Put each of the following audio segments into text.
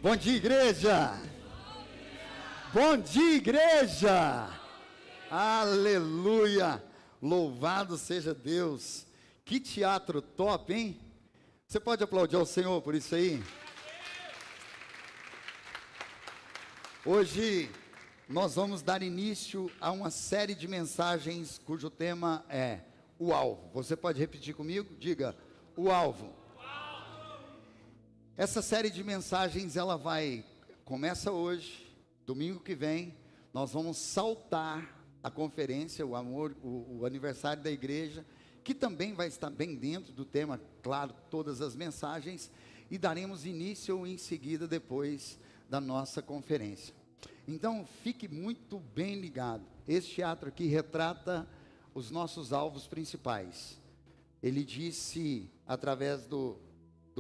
Bom dia, igreja! Bom dia, igreja! Aleluia! Louvado seja Deus! Que teatro top, hein? Você pode aplaudir ao Senhor por isso aí? Hoje nós vamos dar início a uma série de mensagens cujo tema é o alvo. Você pode repetir comigo? Diga, o alvo. Essa série de mensagens, começa hoje, domingo que vem, nós vamos saltar a conferência, o aniversário da igreja, que também vai estar bem dentro do tema, claro, todas as mensagens, e daremos início em seguida, depois da nossa conferência. Então, fique muito bem ligado. Esse teatro aqui retrata os nossos alvos principais. Ele disse, através do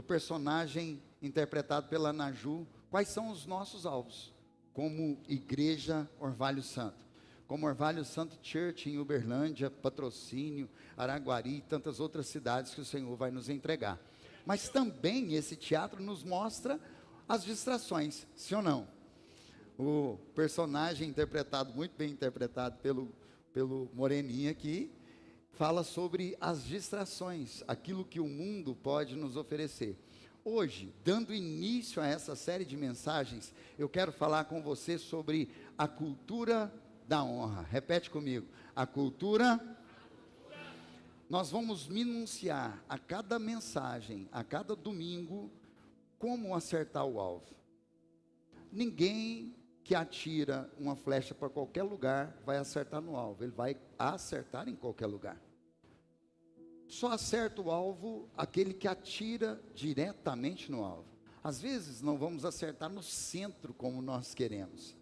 personagem interpretado pela Naju, quais são os nossos alvos, como Igreja Orvalho Santo, como Orvalho Santo Church em Uberlândia, Patrocínio, Araguari e tantas outras cidades que o Senhor vai nos entregar. Mas também esse teatro nos mostra as distrações, sim ou não? O personagem interpretado, muito bem interpretado pelo Moreninha aqui, fala sobre as distrações, aquilo que o mundo pode nos oferecer. Hoje, dando início a essa série de mensagens, eu quero falar com você sobre a cultura da honra. Repete comigo, a cultura. Nós vamos minuciar a cada mensagem, a cada domingo, como acertar o alvo. Ninguém que atira uma flecha para qualquer lugar vai acertar no alvo, ele vai acertar em qualquer lugar. Só acerta o alvo aquele que atira diretamente no alvo. Às vezes não vamos acertar no centro como nós queremos,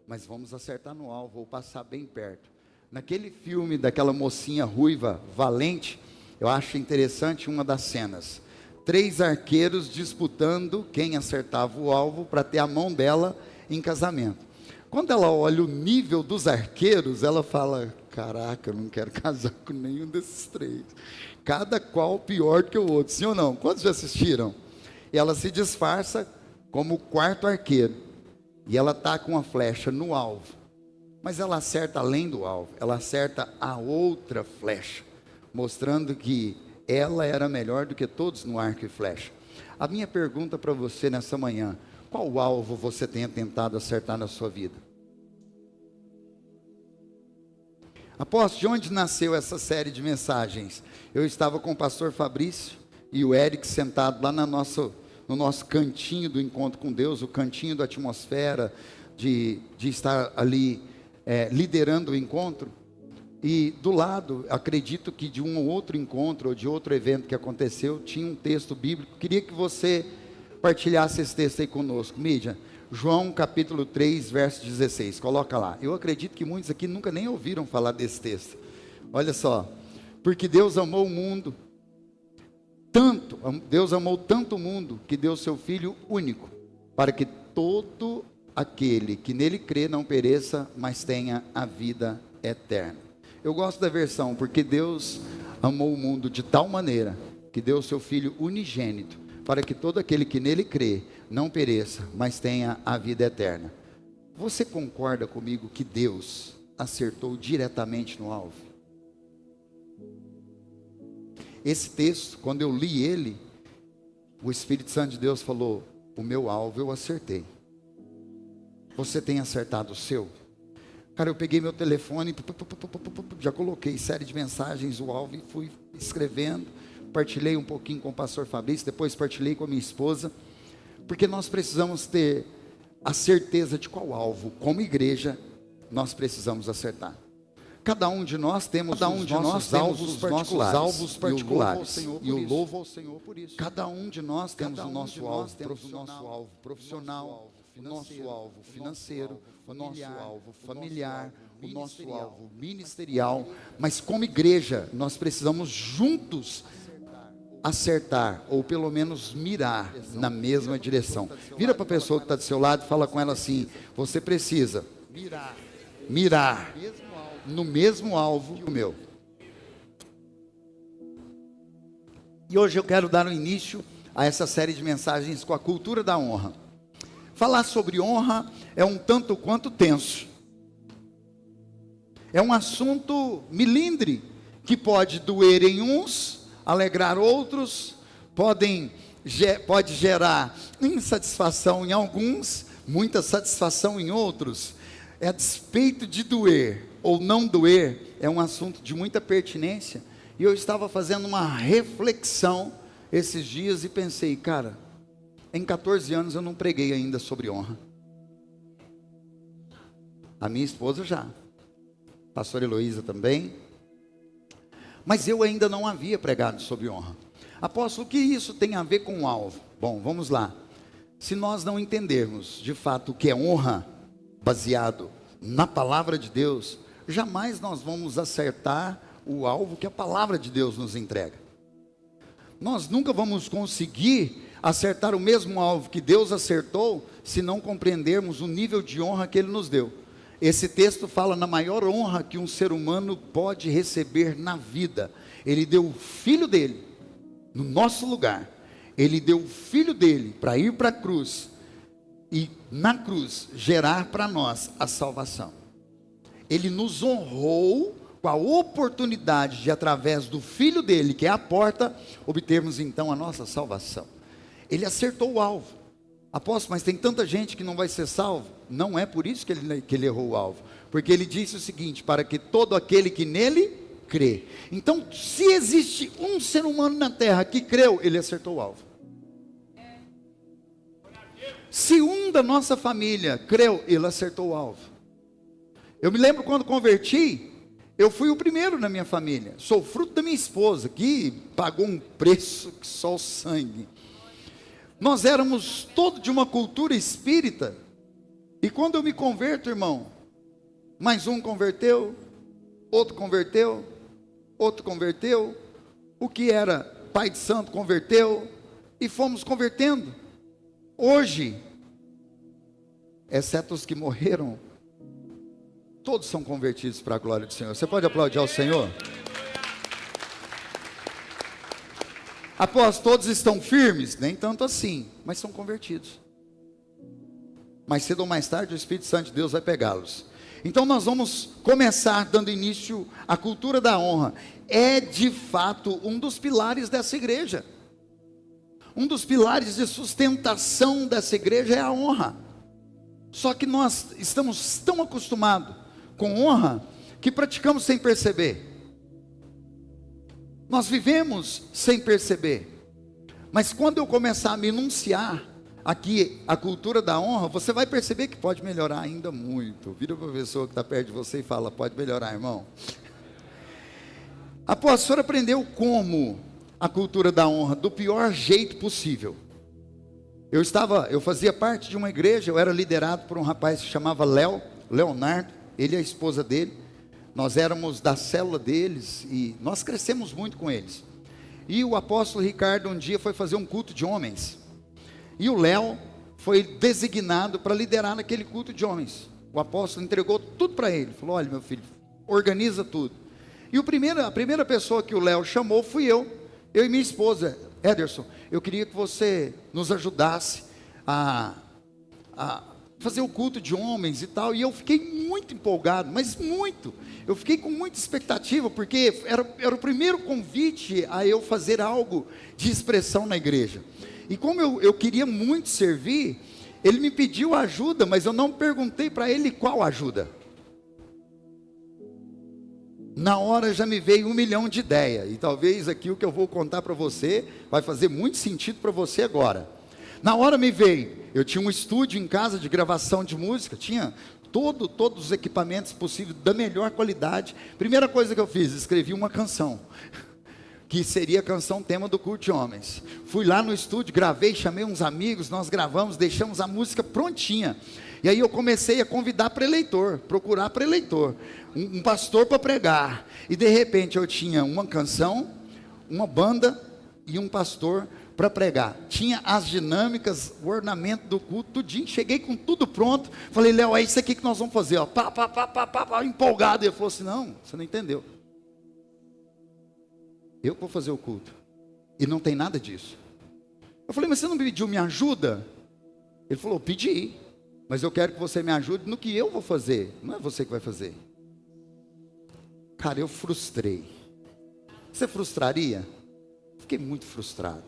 mas vamos acertar no alvo ou passar bem perto. Naquele filme daquela mocinha ruiva, Valente, eu acho interessante uma das cenas. 3 arqueiros disputando quem acertava o alvo para ter a mão dela em casamento. Quando ela olha o nível dos arqueiros, ela fala, caraca, eu não quero casar com nenhum desses 3. Cada qual pior que o outro, sim ou não? Quantos já assistiram? E ela se disfarça como o 4º arqueiro. E ela está com a flecha no alvo. Mas ela acerta além do alvo, ela acerta a outra flecha, mostrando que ela era melhor do que todos no arco e flecha. A minha pergunta para você nessa manhã, qual alvo você tenha tentado acertar na sua vida? Apóstolo, de onde nasceu essa série de mensagens? Eu estava com o pastor Fabrício e o Eric sentado lá no nosso cantinho do encontro com Deus, o cantinho da atmosfera, de estar ali liderando o encontro. E do lado, acredito que de um ou outro encontro, ou de outro evento que aconteceu, tinha um texto bíblico. Queria que você partilhasse esse texto aí conosco, mídia. João capítulo 3, verso 16, coloca lá. Eu acredito que muitos aqui nunca nem ouviram falar desse texto. Olha só, porque Deus amou o mundo, Deus amou tanto o mundo, que deu seu Filho único, para que todo aquele que nele crê não pereça, mas tenha a vida eterna. Eu gosto da versão, porque Deus amou o mundo de tal maneira, que deu seu Filho unigênito, para que todo aquele que nele crê não pereça, mas tenha a vida eterna. Você concorda comigo que Deus acertou diretamente no alvo? Esse texto, quando eu li ele, o Espírito Santo de Deus falou, o meu alvo eu acertei. Você tem acertado o seu? Cara, eu peguei meu telefone, já coloquei série de mensagens, o alvo, e fui escrevendo, partilhei um pouquinho com o pastor Fabrício, depois partilhei com a minha esposa, porque nós precisamos ter a certeza de qual alvo, como igreja, nós precisamos acertar. Cada um de nós temos os alvos particulares, e eu louvo ao Senhor por isso. Cada um de nós temos o nosso alvo profissional, o nosso alvo financeiro, o nosso alvo familiar, o nosso alvo ministerial, mas como igreja, nós precisamos juntos acertar, ou pelo menos mirar na mesma direção. Vira para a pessoa que está do seu lado e fala com ela assim, você precisa mirar no mesmo alvo que o meu. E hoje eu quero dar um início a essa série de mensagens com a cultura da honra. Falar sobre honra é um tanto quanto tenso. É um assunto milindre, que pode doer em uns, alegrar outros, pode gerar insatisfação em alguns, muita satisfação em outros. A despeito de doer ou não doer, é um assunto de muita pertinência. E eu estava fazendo uma reflexão esses dias e pensei, cara, em 14 anos eu não preguei ainda sobre honra. A minha esposa já, a pastora Heloísa também, mas eu ainda não havia pregado sobre honra. Apóstolo, o que isso tem a ver com o alvo? Bom, vamos lá. Se nós não entendermos de fato o que é honra, baseado na palavra de Deus, jamais nós vamos acertar o alvo que a palavra de Deus nos entrega. Nós nunca vamos conseguir acertar o mesmo alvo que Deus acertou, se não compreendermos o nível de honra que Ele nos deu. Esse texto fala na maior honra que um ser humano pode receber na vida. Ele deu o filho dele no nosso lugar. Ele deu o filho dele para ir para a cruz e na cruz gerar para nós a salvação. Ele nos honrou com a oportunidade de, através do Filho dele, que é a porta, obtermos então a nossa salvação. Ele acertou o alvo. Apóstolo, mas tem tanta gente que não vai ser salvo. Não é por isso que ele errou o alvo. Porque ele disse o seguinte: para que todo aquele que nele crê. Então, se existe um ser humano na terra que creu, ele acertou o alvo. Se um da nossa família creu, ele acertou o alvo. Eu me lembro quando converti, eu fui o primeiro na minha família. Sou fruto da minha esposa, que pagou um preço que só o sangue. Nós éramos todos de uma cultura espírita. E quando eu me converto, irmão, mais um converteu, outro converteu, outro converteu. O que era pai de santo converteu. E fomos convertendo. Hoje, exceto os que morreram, todos são convertidos para a glória do Senhor. Você pode aplaudir ao Senhor? Após todos estão firmes? Nem tanto assim, mas são convertidos. Mais cedo ou mais tarde o Espírito Santo de Deus vai pegá-los. Então nós vamos começar dando início à cultura da honra. É de fato um dos pilares dessa igreja. Um dos pilares de sustentação dessa igreja é a honra. Só que nós estamos tão acostumados com honra que praticamos sem perceber. Nós vivemos sem perceber. Mas quando eu começar a me enunciar aqui a cultura da honra, você vai perceber que pode melhorar ainda muito. Vira para a pessoa que está perto de você e fala: pode melhorar, irmão. Após o senhor aprendeu como a cultura da honra do pior jeito possível. Eu fazia parte de uma igreja, eu era liderado por um rapaz que se chamava Leonardo, ele e a esposa dele. Nós éramos da célula deles e nós crescemos muito com eles. E o apóstolo Ricardo um dia foi fazer um culto de homens. E o Léo foi designado para liderar naquele culto de homens. O apóstolo entregou tudo para ele, falou: olha, meu filho, organiza tudo. E a primeira pessoa que o Léo chamou fui eu e minha esposa. Ederson, eu queria que você nos ajudasse a fazer o culto de homens e tal. E eu fiquei muito empolgado, mas muito. Eu fiquei com muita expectativa, porque era o primeiro convite a eu fazer algo de expressão na igreja. E como eu queria muito servir, ele me pediu ajuda, mas eu não perguntei para ele qual ajuda. Na hora já me veio 1 milhão de ideias, e talvez aqui o que eu vou contar para você vai fazer muito sentido para você agora. Na hora me veio, eu tinha um estúdio em casa de gravação de música, tinha todos os equipamentos possíveis, da melhor qualidade. Primeira coisa que eu fiz, escrevi uma canção, que seria a canção tema do culto de homens. Fui lá no estúdio, gravei, chamei uns amigos, nós gravamos, deixamos a música prontinha. E aí eu comecei a convidar preleitor, procurar preleitor, um pastor para pregar. E de repente eu tinha uma canção, uma banda e um pastor para pregar. Tinha as dinâmicas, o ornamento do culto, tudinho. Cheguei com tudo pronto. Falei: Léo, é isso aqui que nós vamos fazer, ó. Empolgado. E ele falou assim: não, você não entendeu. Eu vou fazer o culto. E não tem nada disso. Eu falei: mas você não me pediu minha ajuda? Ele falou: pedi. Mas eu quero que você me ajude no que eu vou fazer. Não é você que vai fazer. Cara, eu frustrei. Você frustraria? Fiquei muito frustrado.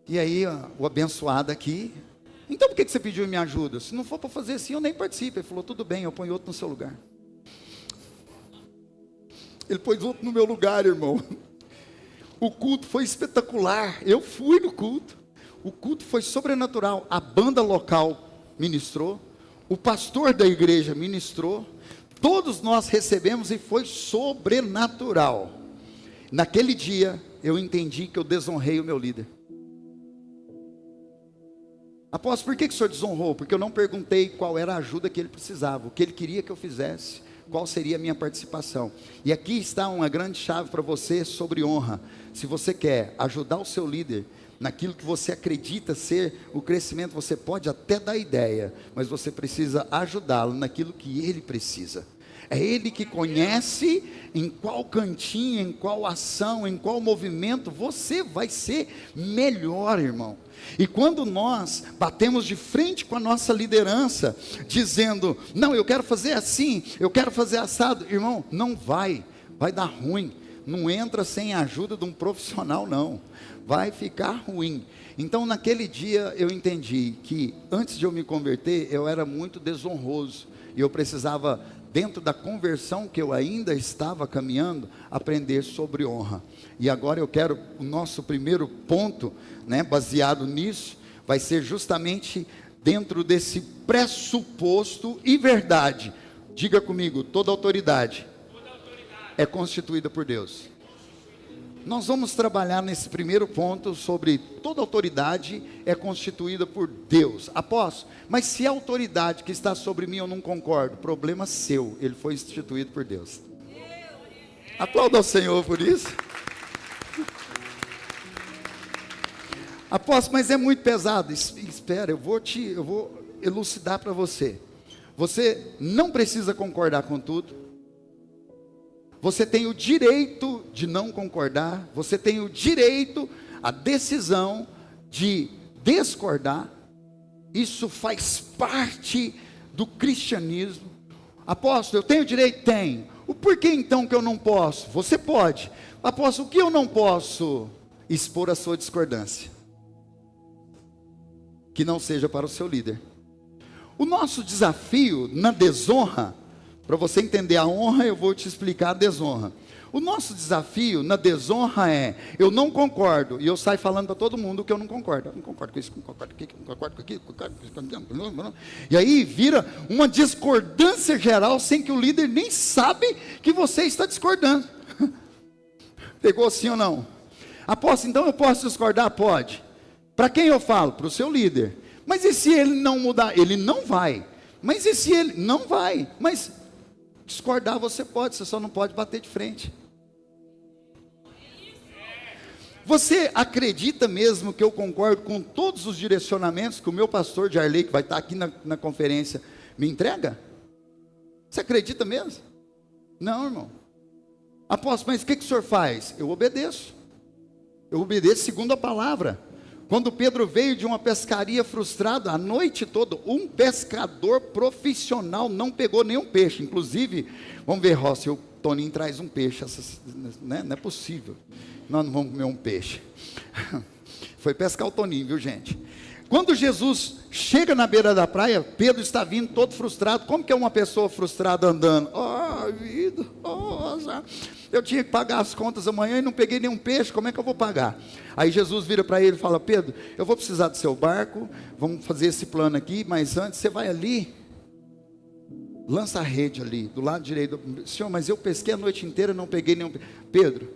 E aí, o abençoado aqui: então por que você pediu minha ajuda? Se não for para fazer assim, eu nem participo. Ele falou: tudo bem, eu ponho outro no seu lugar. Ele pôs outro no meu lugar, irmão. O culto foi espetacular. Eu fui no culto. O culto foi sobrenatural. A banda local ministrou, o pastor da igreja ministrou, todos nós recebemos e foi sobrenatural. Naquele dia eu entendi que eu desonrei o meu líder. Apóstolo, por que o senhor desonrou? Porque eu não perguntei qual era a ajuda que ele precisava, o que ele queria que eu fizesse, qual seria a minha participação. E aqui está uma grande chave para você sobre honra. Se você quer ajudar o seu líder naquilo que você acredita ser o crescimento, você pode até dar ideia, mas você precisa ajudá-lo naquilo que ele precisa. É Ele que conhece em qual cantinho, em qual ação, em qual movimento você vai ser melhor, irmão. E quando nós batemos de frente com a nossa liderança, dizendo, não, eu quero fazer assim, eu quero fazer assado, irmão, não vai dar ruim. Não entra sem a ajuda de um profissional, não. Vai ficar ruim. Então, naquele dia, eu entendi que, antes de eu me converter, eu era muito desonroso. E eu precisava, dentro da conversão que eu ainda estava caminhando, aprender sobre honra. E agora eu quero, o nosso primeiro ponto, baseado nisso, vai ser justamente dentro desse pressuposto e verdade. Diga comigo, toda autoridade é constituída por Deus. Nós vamos trabalhar nesse primeiro ponto sobre toda autoridade é constituída por Deus. Apóstolo, mas se a autoridade que está sobre mim eu não concordo, problema seu, ele foi instituído por Deus. Aplauda ao Senhor por isso. Apóstolo, mas é muito pesado. Espera, eu vou elucidar para você. Você não precisa concordar com tudo. Você tem o direito de não concordar, você tem o direito, a decisão de discordar. Isso faz parte do cristianismo. Apóstolo, eu tenho direito? Tenho. O porquê então que eu não posso? Você pode. Apóstolo, o que eu não posso? Expor a sua discordância. Que não seja para o seu líder. O nosso desafio na desonra, para você entender a honra, eu vou te explicar a desonra. O nosso desafio na desonra é, eu não concordo, e eu saio falando para todo mundo que eu não concordo. Eu não concordo com isso, não concordo com aquilo, não concordo com aquilo, não concordo com aquilo. E aí vira uma discordância geral, sem que o líder nem sabe que você está discordando. Pegou sim ou não? Apóstolo, então eu posso discordar? Pode. Para quem eu falo? Para o seu líder. Mas e se ele não mudar? Ele não vai. Mas e se ele não vai? Mas discordar você pode, você só não pode bater de frente. Você acredita mesmo que eu concordo com todos os direcionamentos que o meu pastor de Arley, que vai estar aqui na conferência, me entrega? Você acredita mesmo? Não, irmão. Apóstolo, mas o que o senhor faz? Eu obedeço. Eu obedeço segundo a palavra. Quando Pedro veio de uma pescaria frustrada, a noite toda, um pescador profissional não pegou nenhum peixe. Inclusive, vamos ver, Rossi, o Toninho traz um peixe, não é possível. Nós não vamos comer um peixe. Foi pescar o Toninho, viu, gente? Quando Jesus chega na beira da praia, Pedro está vindo todo frustrado. Como que é uma pessoa frustrada andando? Vida, eu tinha que pagar as contas amanhã e não peguei nenhum peixe, como é que eu vou pagar? Aí Jesus vira para ele e fala, Pedro, eu vou precisar do seu barco, vamos fazer esse plano aqui, mas antes você vai ali, lança a rede ali, do lado direito. Senhor, mas eu pesquei a noite inteira e não peguei nenhum peixe. Pedro,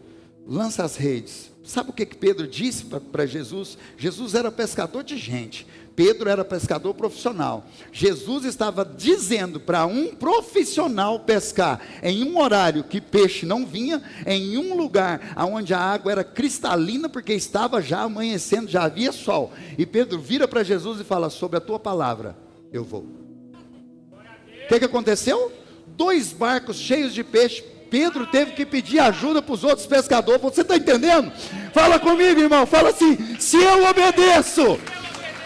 lança as redes. Sabe o que Pedro disse para Jesus? Jesus era pescador de gente, Pedro era pescador profissional. Jesus estava dizendo para um profissional pescar em um horário que peixe não vinha, em um lugar onde a água era cristalina, porque estava já amanhecendo, já havia sol. E Pedro vira para Jesus e fala, sobre a tua palavra, eu vou. O que aconteceu? 2 barcos cheios de peixe. Pedro teve que pedir ajuda para os outros pescadores. Você está entendendo? Fala comigo, irmão. Fala assim, se eu obedeço,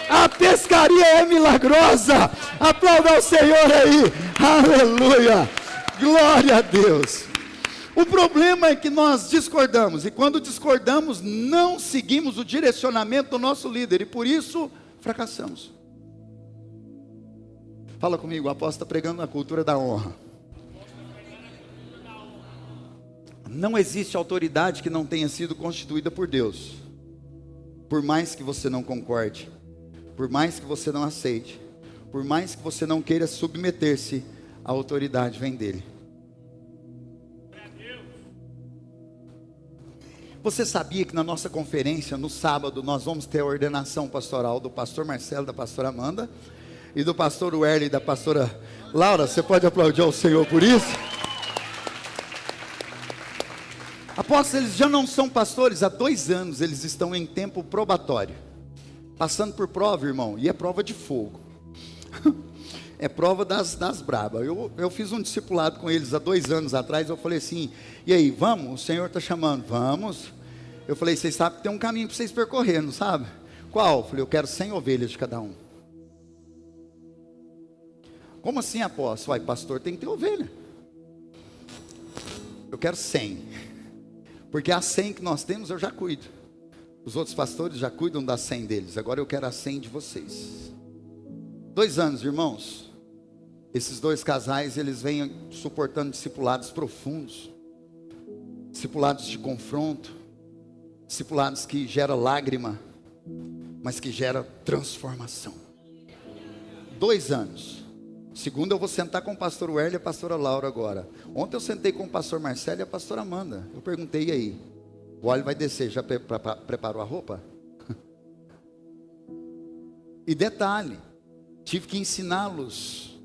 a pescaria é milagrosa. Aplauda ao Senhor aí. Aleluia. Glória a Deus. O problema é que nós discordamos. E quando discordamos, não seguimos o direcionamento do nosso líder. E por isso, fracassamos. Fala comigo, o apóstolo está pregando a cultura da honra. Não existe autoridade que não tenha sido constituída por Deus. Por mais que você não concorde, por mais que você não aceite, por mais que você não queira submeter-se, a autoridade vem dele. Você sabia que na nossa conferência, no sábado, nós vamos ter a ordenação pastoral do pastor Marcelo, da pastora Amanda, e do pastor Werley, da pastora Laura? Você pode aplaudir ao Senhor por isso? Apóstolos, eles já não são pastores, há 2 anos eles estão em tempo probatório, passando por prova, irmão, e é prova de fogo. é prova das brabas. Eu fiz um discipulado com eles há 2 anos atrás. Eu falei assim: e aí, vamos? O Senhor está chamando, vamos. Eu falei: vocês sabem que tem um caminho para vocês percorrer, não sabe? Qual? Eu falei: eu quero 100 ovelhas de cada um. Como assim, apóstolo? Uai, pastor tem que ter ovelha. Eu quero 100. Porque as 100 que nós temos eu já cuido. Os outros pastores já cuidam das 100 deles. Agora eu quero as 100 de vocês. 2 anos, irmãos. Esses 2 casais, eles vêm suportando discipulados profundos. Discipulados de confronto. Discipulados que geram lágrima, mas que geram transformação. 2 anos. Segunda eu vou sentar com o pastor Werle e a pastora Laura agora. Ontem eu sentei com o pastor Marcelo e a pastora Amanda. Eu perguntei: e aí? O óleo vai descer, já preparou a roupa? E detalhe, tive que ensiná-los,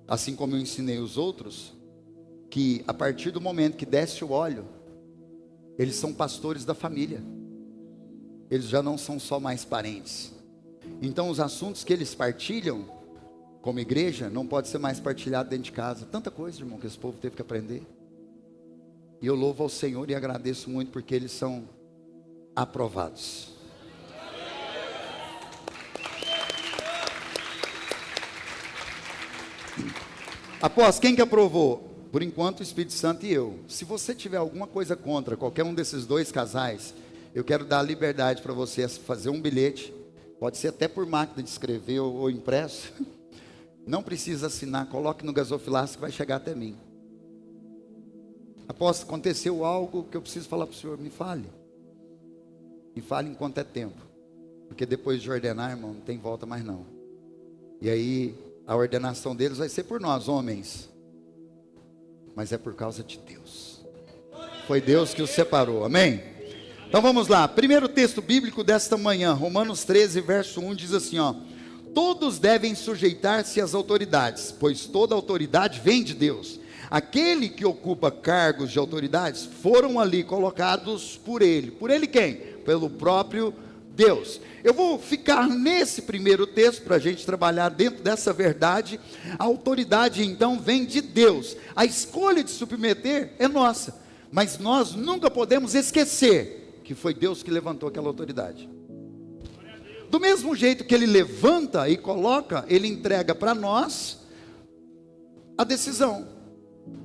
assim como eu ensinei os outros, que a partir do momento que desce o óleo, eles são pastores da família. Eles já não são só mais parentes. Então os assuntos que eles partilham como igreja não pode ser mais partilhado dentro de casa. Tanta coisa, irmão, que esse povo teve que aprender. E eu louvo ao Senhor e agradeço muito porque eles são aprovados. Após quem que aprovou? Por enquanto o Espírito Santo e eu. Se você tiver alguma coisa contra qualquer um desses 2 casais, eu quero dar a liberdade para você fazer um bilhete. Pode ser até por máquina de escrever ou impresso. Não precisa assinar, coloque no gasofilácio que vai chegar até mim. Após aconteceu algo que eu preciso falar para o senhor, me fale. Me fale enquanto é tempo. Porque depois de ordenar, irmão, não tem volta mais não. E aí, a ordenação deles vai ser por nós, homens. Mas é por causa de Deus. Foi Deus que os separou, amém? Então vamos lá, primeiro texto bíblico desta manhã, Romanos 13, verso 1, diz assim, ó: todos devem sujeitar-se às autoridades, pois toda autoridade vem de Deus. Aquele que ocupa cargos de autoridades foram ali colocados por ele. Por ele quem? Pelo próprio Deus. Eu vou ficar nesse primeiro texto para a gente trabalhar dentro dessa verdade. A autoridade então vem de Deus. A escolha de submeter é nossa, mas nós nunca podemos esquecer que foi Deus que levantou aquela autoridade. Do mesmo jeito que Ele levanta e coloca, Ele entrega para nós a decisão.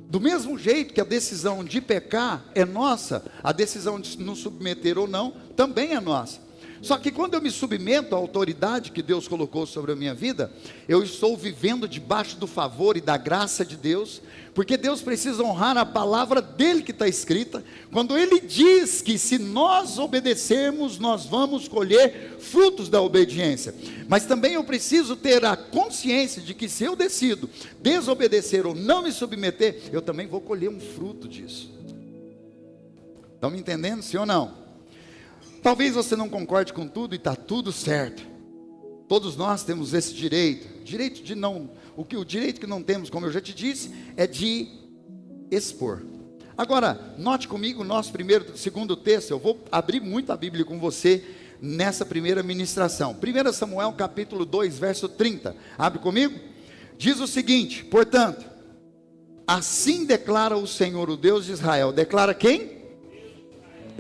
Do mesmo jeito que a decisão de pecar é nossa, a decisão de nos submeter ou não também é nossa. Só que quando eu me submeto à autoridade que Deus colocou sobre a minha vida, eu estou vivendo debaixo do favor e da graça de Deus, porque Deus precisa honrar a palavra dele que está escrita, quando ele diz que se nós obedecermos, nós vamos colher frutos da obediência. Mas também eu preciso ter a consciência de que se eu decido desobedecer ou não me submeter, eu também vou colher um fruto disso. Estão me entendendo, sim ou não? Talvez você não concorde com tudo e está tudo certo. Todos nós temos esse direito de não, o direito que não temos, como eu já te disse, é de expor. Agora, note comigo o nosso segundo texto. Eu vou abrir muito a Bíblia com você nessa primeira ministração. 1 Samuel capítulo 2, verso 30. Abre comigo. Diz o seguinte: portanto, assim declara o Senhor, o Deus de Israel. Declara quem?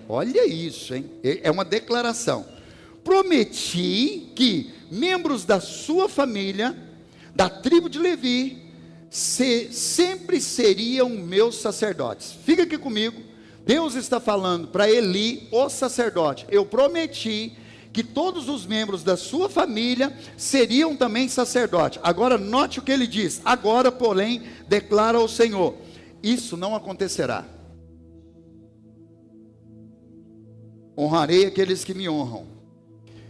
Olha isso, hein? É uma declaração. Prometi que membros da sua família, da tribo de Levi, sempre seriam meus sacerdotes. Fica aqui comigo. Deus está falando para Eli, o sacerdote: eu prometi que todos os membros da sua família seriam também sacerdotes. Agora note o que ele diz: agora, porém, declara o Senhor, isso não acontecerá. Honrarei aqueles que me honram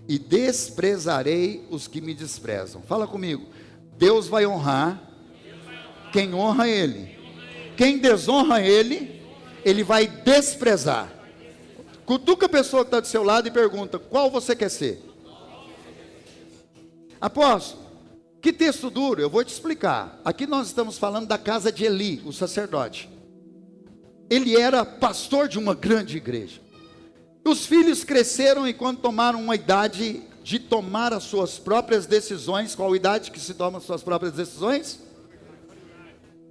e desprezarei os que me desprezam. Fala comigo. Deus vai honrar quem honra Ele. Quem desonra Ele, Ele vai desprezar. Cutuca a pessoa que está do seu lado e pergunta: qual você quer ser? Apóstolo, que texto duro. Eu vou te explicar. Aqui nós estamos falando da casa de Eli, o sacerdote. Ele era pastor de uma grande igreja. Os filhos cresceram e quando tomaram uma idade de tomar as suas próprias decisões. Qual idade que se toma as suas próprias decisões?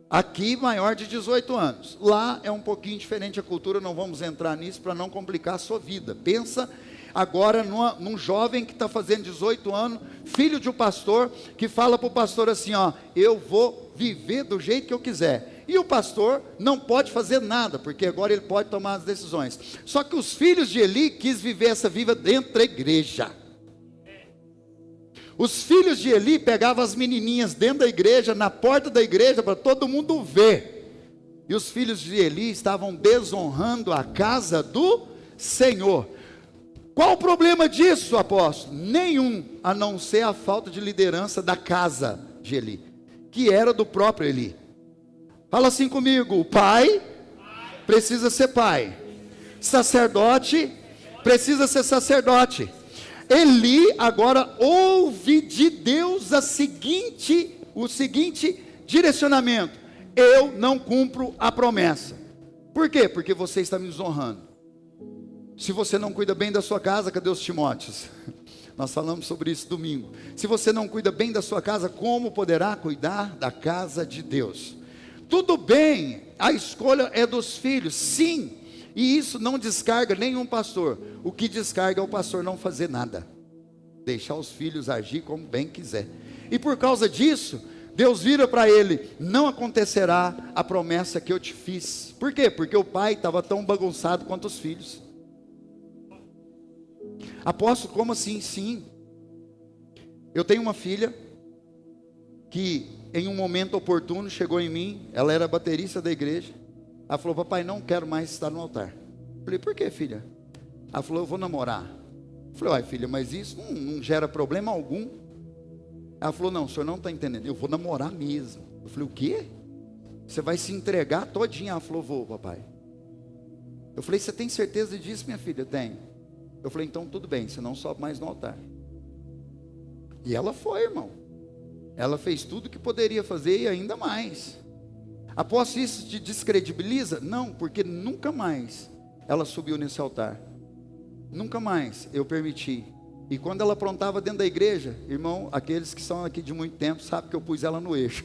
Aqui, maior de 18 anos. Lá é um pouquinho diferente a cultura, não vamos entrar nisso para não complicar a sua vida. Pensa agora num jovem que está fazendo 18 anos, filho de um pastor, que fala para o pastor assim, ó, eu vou viver do jeito que eu quiser. E o pastor não pode fazer nada, porque agora ele pode tomar as decisões. Só que os filhos de Eli quis viver essa vida dentro da igreja. Os filhos de Eli pegavam as menininhas dentro da igreja, na porta da igreja, para todo mundo ver. E os filhos de Eli estavam desonrando a casa do Senhor. Qual o problema disso, apóstolo? Nenhum, a não ser a falta de liderança da casa de Eli, que era do próprio Eli. Fala assim comigo, o pai precisa ser pai, sacerdote precisa ser sacerdote. Eli agora ouve de Deus o seguinte direcionamento: eu não cumpro a promessa. Por quê? Porque você está me desonrando. Se você não cuida bem da sua casa, cadê os Timóteos? Nós falamos sobre isso domingo. Se você não cuida bem da sua casa, como poderá cuidar da casa de Deus? Tudo bem, a escolha é dos filhos, sim. E isso não descarga nenhum pastor. O que descarga é o pastor não fazer nada, deixar os filhos agir como bem quiser. E por causa disso, Deus vira para ele: não acontecerá a promessa que eu te fiz. Por quê? Porque o pai estava tão bagunçado quanto os filhos. Apóstolo, como assim? Sim. Eu tenho uma filha que em um momento oportuno chegou em mim. Ela era baterista da igreja. Ela falou: papai, não quero mais estar no altar. Eu falei: por quê, filha? Ela falou: eu vou namorar. Eu falei: uai, filha, mas isso não gera problema algum. Ela falou: não, o senhor não está entendendo, eu vou namorar mesmo. Eu falei: o quê? Você vai se entregar todinha? Ela falou: vou, papai. Eu falei: você tem certeza disso, minha filha? Tenho. Eu falei: então tudo bem, você não sobe mais no altar. E ela foi, irmão. Ela fez tudo que poderia fazer e ainda mais. Após isso te descredibiliza? Não, porque nunca mais ela subiu nesse altar. Nunca mais eu permiti. E quando ela aprontava dentro da igreja, irmão, aqueles que são aqui de muito tempo sabem que eu pus ela no eixo.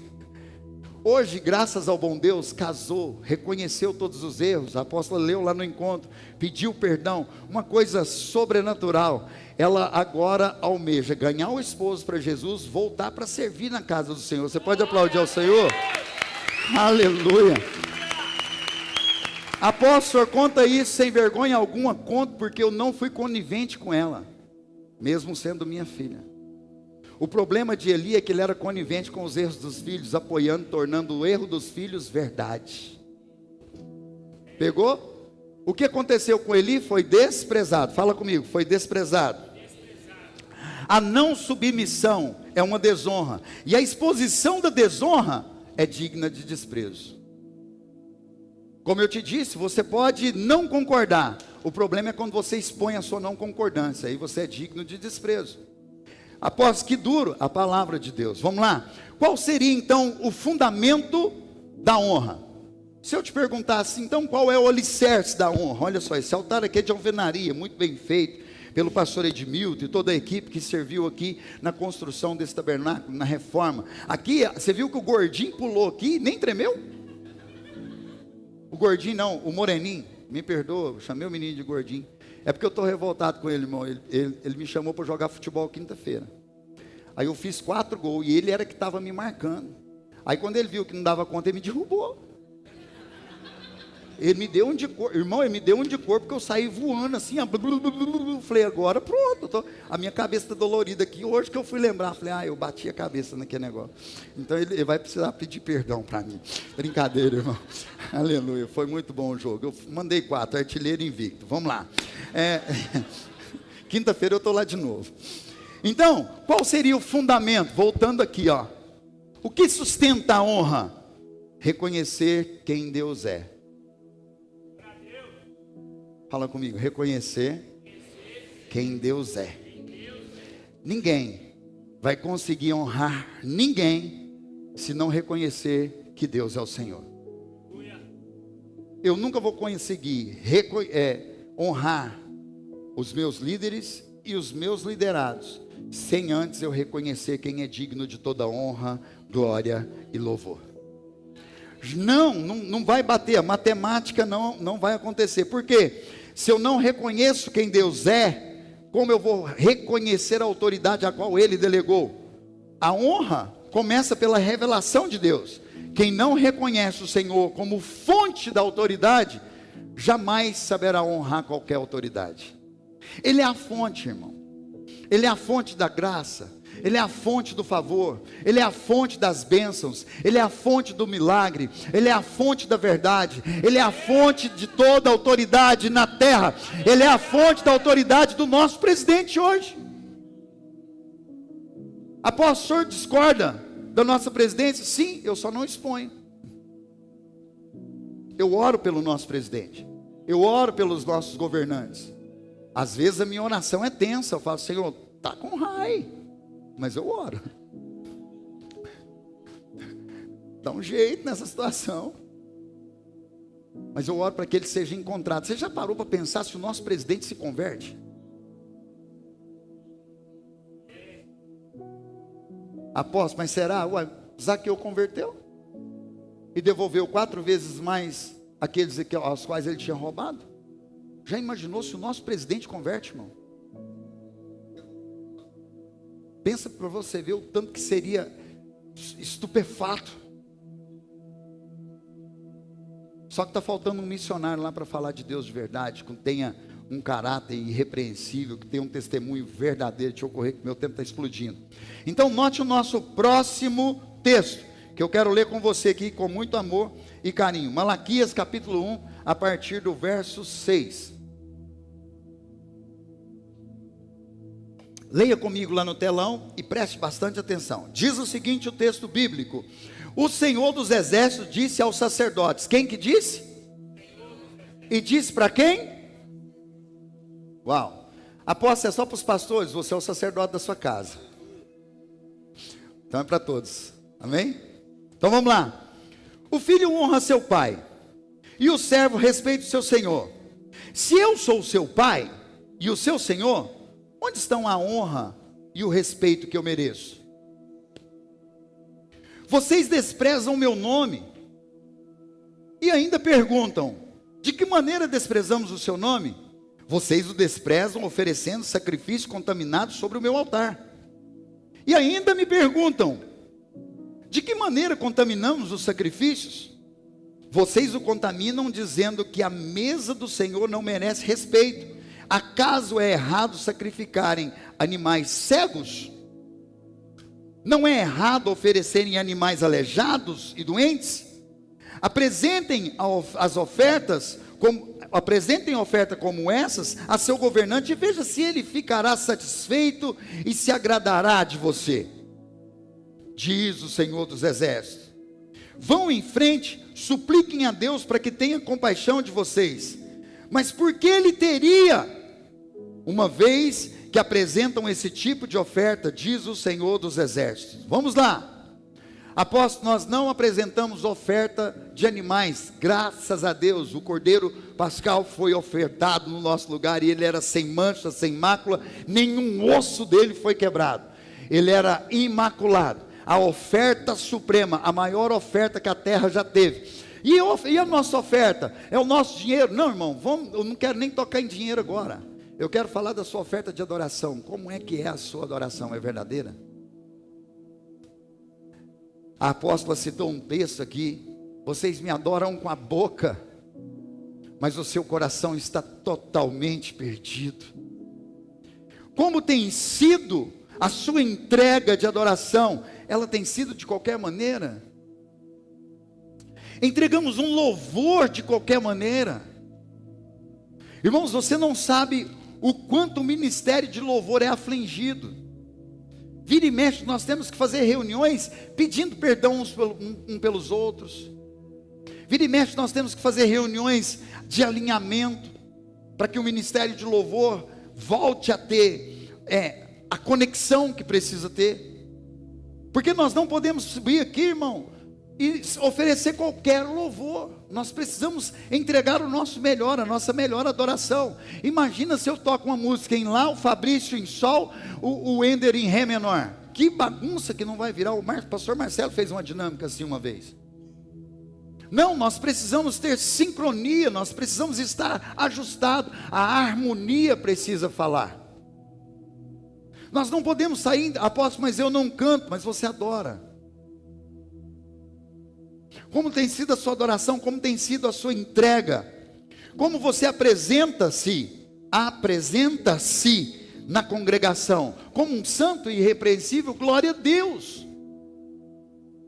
Hoje, graças ao bom Deus, casou, reconheceu todos os erros. A apóstola leu lá no encontro, pediu perdão, uma coisa sobrenatural. Ela agora almeja ganhar o esposo para Jesus, voltar para servir na casa do Senhor. Você pode aplaudir ao Senhor? Aleluia. Apóstolo, conta isso sem vergonha alguma. Conto porque eu não fui conivente com ela, mesmo sendo minha filha. O problema de Eli é que ele era conivente com os erros dos filhos, apoiando, tornando o erro dos filhos verdade. Pegou? O que aconteceu com Eli foi desprezado. Fala comigo, foi desprezado. A não submissão é uma desonra, e a exposição da desonra é digna de desprezo. Como eu te disse, você pode não concordar. O problema é quando você expõe a sua não concordância, aí você é digno de desprezo. Após que duro, a palavra de Deus. Vamos lá. Qual seria então o fundamento da honra? Se eu te perguntasse, então, qual é o alicerce da honra? Olha só, esse altar aqui é de alvenaria, muito bem feito, pelo pastor Edmilton e toda a equipe que serviu aqui na construção desse tabernáculo, na reforma. Aqui, você viu que o gordinho pulou aqui, nem tremeu? O gordinho não, o moreninho, me perdoa, eu chamei o menino de gordinho. É porque eu estou revoltado com ele, irmão. Ele me chamou para jogar futebol quinta-feira. Aí eu fiz 4 gols e ele era que estava me marcando. Aí quando ele viu que não dava conta, ele me derrubou. Ele me deu um de cor, irmão, ele me deu um de cor, porque eu saí voando assim, ó, falei: agora pronto, a minha cabeça está dolorida aqui. Hoje que eu fui lembrar, falei: eu bati a cabeça naquele negócio. Então ele vai precisar pedir perdão para mim. Brincadeira, irmão. Aleluia, foi muito bom o jogo. Eu mandei 4, artilheiro invicto. Vamos lá. Quinta-feira eu estou lá de novo. Então, qual seria o fundamento? Voltando aqui, ó. O que sustenta a honra? Reconhecer quem Deus é. Fala comigo, reconhecer quem Deus é. Ninguém vai conseguir honrar ninguém se não reconhecer que Deus é o Senhor. Eu nunca vou conseguir honrar os meus líderes e os meus liderados, sem antes eu reconhecer quem é digno de toda honra, glória e louvor. Não vai bater, a matemática não vai acontecer. Por quê? Se eu não reconheço quem Deus é, como eu vou reconhecer a autoridade a qual Ele delegou? A honra começa pela revelação de Deus. Quem não reconhece o Senhor como fonte da autoridade, jamais saberá honrar qualquer autoridade. Ele é a fonte, irmão. Ele é a fonte da graça. Ele é a fonte do favor. Ele é a fonte das bênçãos. Ele é a fonte do milagre. Ele é a fonte da verdade. Ele é a fonte de toda a autoridade na terra. Ele é a fonte da autoridade do nosso presidente hoje. Apóstolo, o senhor discorda da nossa presidência? Sim, eu só não exponho. Eu oro pelo nosso presidente. Eu oro pelos nossos governantes. Às vezes a minha oração é tensa. Eu falo, Senhor, está com raiva. Mas eu oro. Dá um jeito nessa situação. Mas eu oro para que ele seja encontrado. Você já parou para pensar se o nosso presidente se converte? Apóstolo, mas será? Ué, Zaqueu converteu e devolveu 4 vezes mais aqueles aos quais ele tinha roubado. Já imaginou se o nosso presidente converte, irmão? Pensa para você ver o tanto que seria estupefato. Só que está faltando um missionário lá para falar de Deus de verdade, que tenha um caráter irrepreensível, que tenha um testemunho verdadeiro. Deixa eu correr que meu tempo está explodindo. Então note o nosso próximo texto, que eu quero ler com você aqui com muito amor e carinho. Malaquias capítulo 1, a partir do verso 6. Leia comigo lá no telão e preste bastante atenção. Diz o seguinte o texto bíblico: o Senhor dos Exércitos disse aos sacerdotes. Quem que disse? E disse para quem? Uau. Apóstolo, é só para os pastores? Você é o sacerdote da sua casa. Então é para todos. Amém? Então vamos lá. O filho honra seu pai, e o servo respeita o seu senhor. Se eu sou o seu pai e o seu senhor, onde estão a honra e o respeito que eu mereço? Vocês desprezam o meu nome e ainda perguntam: de que maneira desprezamos o seu nome? Vocês o desprezam oferecendo sacrifício contaminado sobre o meu altar. E ainda me perguntam: de que maneira contaminamos os sacrifícios? Vocês o contaminam dizendo que a mesa do Senhor não merece respeito. Acaso é errado sacrificarem animais cegos? Não é errado oferecerem animais aleijados e doentes? Apresentem oferta como essas a seu governante e veja se ele ficará satisfeito e se agradará de você. Diz o Senhor dos Exércitos. Vão em frente, supliquem a Deus para que tenha compaixão de vocês. Mas por que ele teria, uma vez que apresentam esse tipo de oferta, diz o Senhor dos Exércitos? Vamos lá. Apóstolo, nós não apresentamos oferta de animais, graças a Deus. O Cordeiro Pascal foi ofertado no nosso lugar e ele era sem mancha, sem mácula, nenhum osso dele foi quebrado. Ele era imaculado. A oferta suprema, a maior oferta que a terra já teve. E a nossa oferta? É o nosso dinheiro? Não, irmão, eu não quero nem tocar em dinheiro agora. Eu quero falar da sua oferta de adoração. Como é que é a sua adoração? É verdadeira? A apóstola citou um texto aqui: vocês me adoram com a boca, mas o seu coração está totalmente perdido. Como tem sido a sua entrega de adoração? Ela tem sido de qualquer maneira? Entregamos um louvor de qualquer maneira? Irmãos, você não sabe o quanto o ministério de louvor é afligido. Vira e mexe, nós temos que fazer reuniões pedindo perdão uns pelos outros. Vira e mexe, nós temos que fazer reuniões de alinhamento, para que o ministério de louvor volte a ter a conexão que precisa ter. Porque nós não podemos subir aqui, irmão, e oferecer qualquer louvor. Nós precisamos entregar o nosso melhor, a nossa melhor adoração. Imagina se eu toco uma música em Lá, o Fabrício em Sol, o Wender em Ré menor. Que bagunça que não vai virar. O pastor Marcelo fez uma dinâmica assim uma vez. Não, nós precisamos ter sincronia, nós precisamos estar ajustados. A harmonia precisa falar. Nós não podemos sair, apóstolo, mas eu não canto, mas você adora. Como tem sido a sua adoração, como tem sido a sua entrega, como você apresenta-se na congregação, como um santo e irrepreensível, glória a Deus.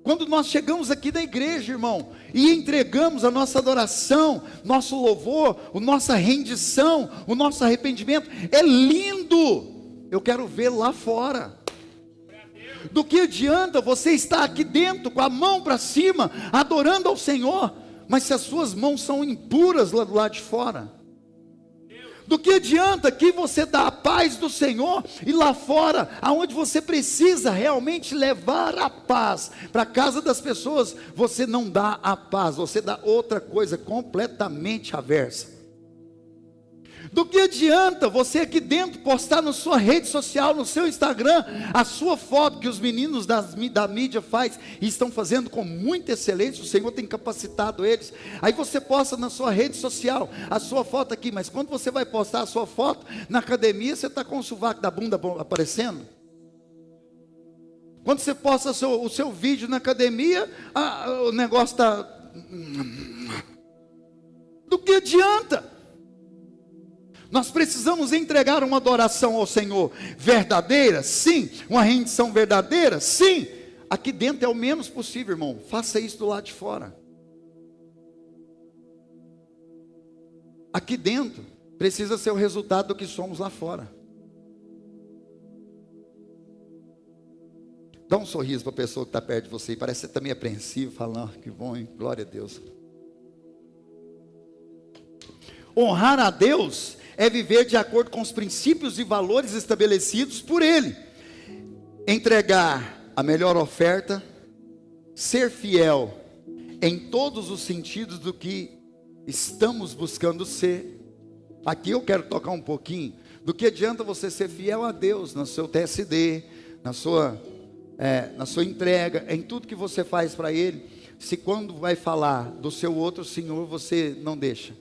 Quando nós chegamos aqui na igreja, irmão, e entregamos a nossa adoração, nosso louvor, a nossa rendição, o nosso arrependimento, é lindo. Eu quero ver lá fora. Do que adianta você estar aqui dentro com a mão para cima, adorando ao Senhor, mas se as suas mãos são impuras lá do lado de fora? Do que adianta que você dá a paz do Senhor e lá fora, aonde você precisa realmente levar a paz para a casa das pessoas, você não dá a paz, você dá outra coisa completamente aversa? Do que adianta você aqui dentro postar na sua rede social, no seu Instagram, a sua foto que os meninos da mídia faz e estão fazendo com muita excelência, o Senhor tem capacitado eles. Aí você posta na sua rede social a sua foto aqui, mas quando você vai postar a sua foto na academia, você está com o sovaco da bunda aparecendo. Quando você posta o seu vídeo na academia, o negócio está... Do que adianta? Nós precisamos entregar uma adoração ao Senhor verdadeira, sim. Uma rendição verdadeira, sim. Aqui dentro é o menos possível, irmão. Faça isso do lado de fora. Aqui dentro precisa ser o resultado do que somos lá fora. Dá um sorriso para a pessoa que está perto de você. Parece que você está meio apreensivo, falando, que bom, hein? Glória a Deus. Honrar a Deus é viver de acordo com os princípios e valores estabelecidos por Ele. Entregar a melhor oferta, ser fiel em todos os sentidos do que estamos buscando ser. Aqui eu quero tocar um pouquinho do que adianta você ser fiel a Deus no seu TSD, na sua entrega, em tudo que você faz para Ele, se quando vai falar do seu outro Senhor, você não deixa.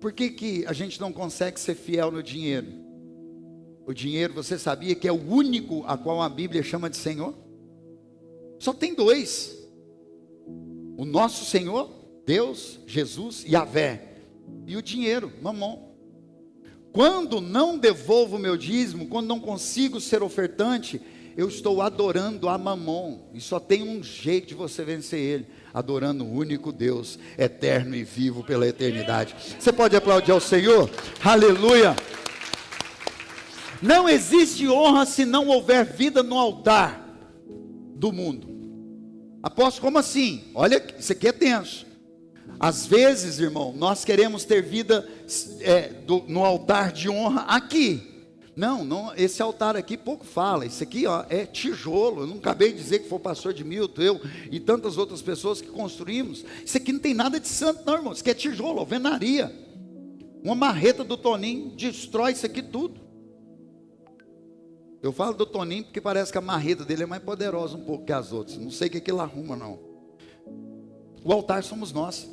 Por que a gente não consegue ser fiel no dinheiro? O dinheiro, você sabia que é o único a qual a Bíblia chama de Senhor? Só tem dois: o nosso Senhor, Deus, Jesus, Yahvé, e o dinheiro, Mamon. Quando não devolvo o meu dízimo, quando não consigo ser ofertante, eu estou adorando a Mamon. E só tem um jeito de você vencer ele: adorando o único Deus, eterno e vivo pela eternidade. Você pode aplaudir ao Senhor? Aleluia! Não existe honra se não houver vida no altar do mundo. Apóstolo, como assim? Olha, isso aqui é tenso. Às vezes, irmão, nós queremos ter vida no altar de honra aqui. Não, esse altar aqui pouco fala. Isso aqui, ó, é tijolo. Eu não acabei de dizer que foi o pastor de Milton, eu e tantas outras pessoas que construímos. Isso aqui não tem nada de santo não, irmão. Isso aqui é tijolo, alvenaria. Uma marreta do Toninho destrói isso aqui tudo. Eu falo do Toninho porque parece que a marreta dele é mais poderosa um pouco que as outras. Não sei o que ele arruma não. O altar somos nós.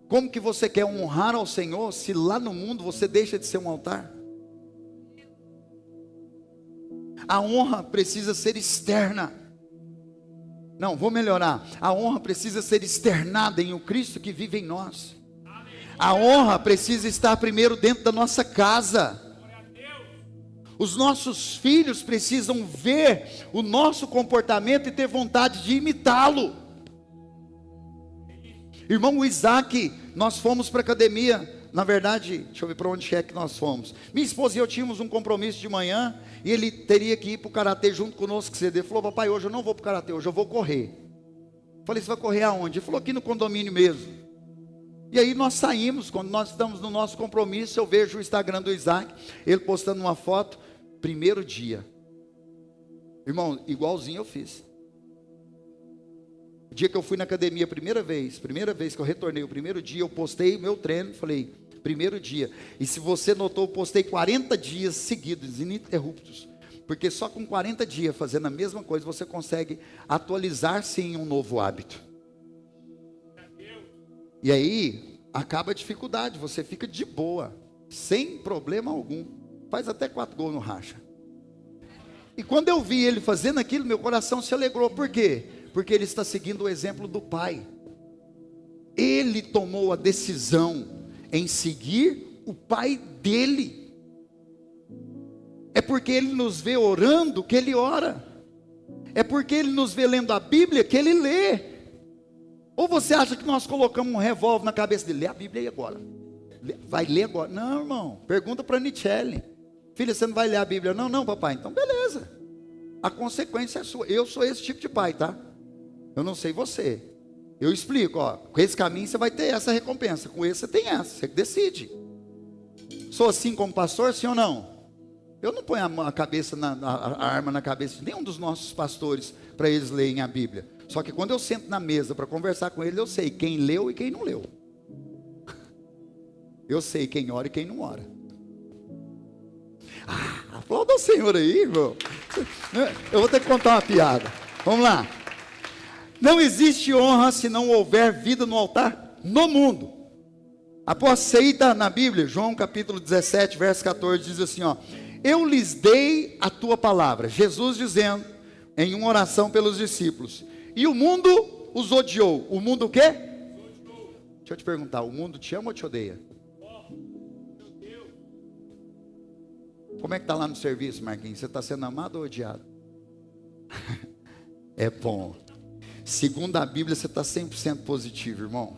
Como que você quer honrar ao Senhor se lá no mundo você deixa de ser um altar? A honra precisa ser externa. Não, vou melhorar. A honra precisa ser externada em o Cristo que vive em nós. A honra precisa estar primeiro dentro da nossa casa. Os nossos filhos precisam ver o nosso comportamento e ter vontade de imitá-lo. Irmão, o Isaac, nós fomos para a academia. Na verdade, deixa eu ver para onde é que nós fomos. Minha esposa e eu tínhamos um compromisso de manhã, e ele teria que ir para o karatê junto conosco cedo. Ele falou: papai, hoje eu não vou para o karatê, hoje eu vou correr. Falei: você vai correr aonde? Ele falou: aqui no condomínio mesmo. E aí nós saímos. Quando nós estamos no nosso compromisso, eu vejo o Instagram do Isaac, ele postando uma foto, primeiro dia. Irmão, igualzinho eu fiz. O dia que eu fui na academia, primeira vez que eu retornei, o primeiro dia, eu postei meu treino, falei, primeiro dia. E se você notou, eu postei 40 dias seguidos, ininterruptos. Porque só com 40 dias fazendo a mesma coisa, você consegue atualizar-se em um novo hábito. E aí, acaba a dificuldade, você fica de boa, sem problema algum. Faz até 4 gols no racha. E quando eu vi ele fazendo aquilo, meu coração se alegrou. Por quê? Porque ele está seguindo o exemplo do pai. Ele tomou a decisão em seguir o pai dele. É porque ele nos vê orando que ele ora. É porque ele nos vê lendo a Bíblia que ele lê. Ou você acha que nós colocamos um revólver na cabeça dele? Lê a Bíblia aí agora. Vai ler agora. Não, irmão. Pergunta para Nichelle. Filha, você não vai ler a Bíblia? Não, não, papai. Então, beleza. A consequência é sua. Eu sou esse tipo de pai, tá? Eu não sei você. Eu explico, ó. Com esse caminho você vai ter essa recompensa. Com esse você tem essa. Você decide. Sou assim como pastor, sim ou não? Eu não ponho a cabeça, a arma na cabeça de nenhum dos nossos pastores para eles lerem a Bíblia. Só que quando eu sento na mesa para conversar com eles, eu sei quem leu e quem não leu. Eu sei quem ora e quem não ora. Aplauda o Senhor aí, irmão. Eu vou ter que contar uma piada. Vamos lá. Não existe honra se não houver vida no altar no mundo. Após aceita na Bíblia, João capítulo 17, verso 14, diz assim, ó. Eu lhes dei a tua palavra. Jesus dizendo, em uma oração pelos discípulos. E o mundo os odiou. O mundo o quê? Deixa eu te perguntar, o mundo te ama ou te odeia? Como é que está lá no serviço, Marquinhos? Você está sendo amado ou odiado? É bom. Segundo a Bíblia, você está 100% positivo, irmão.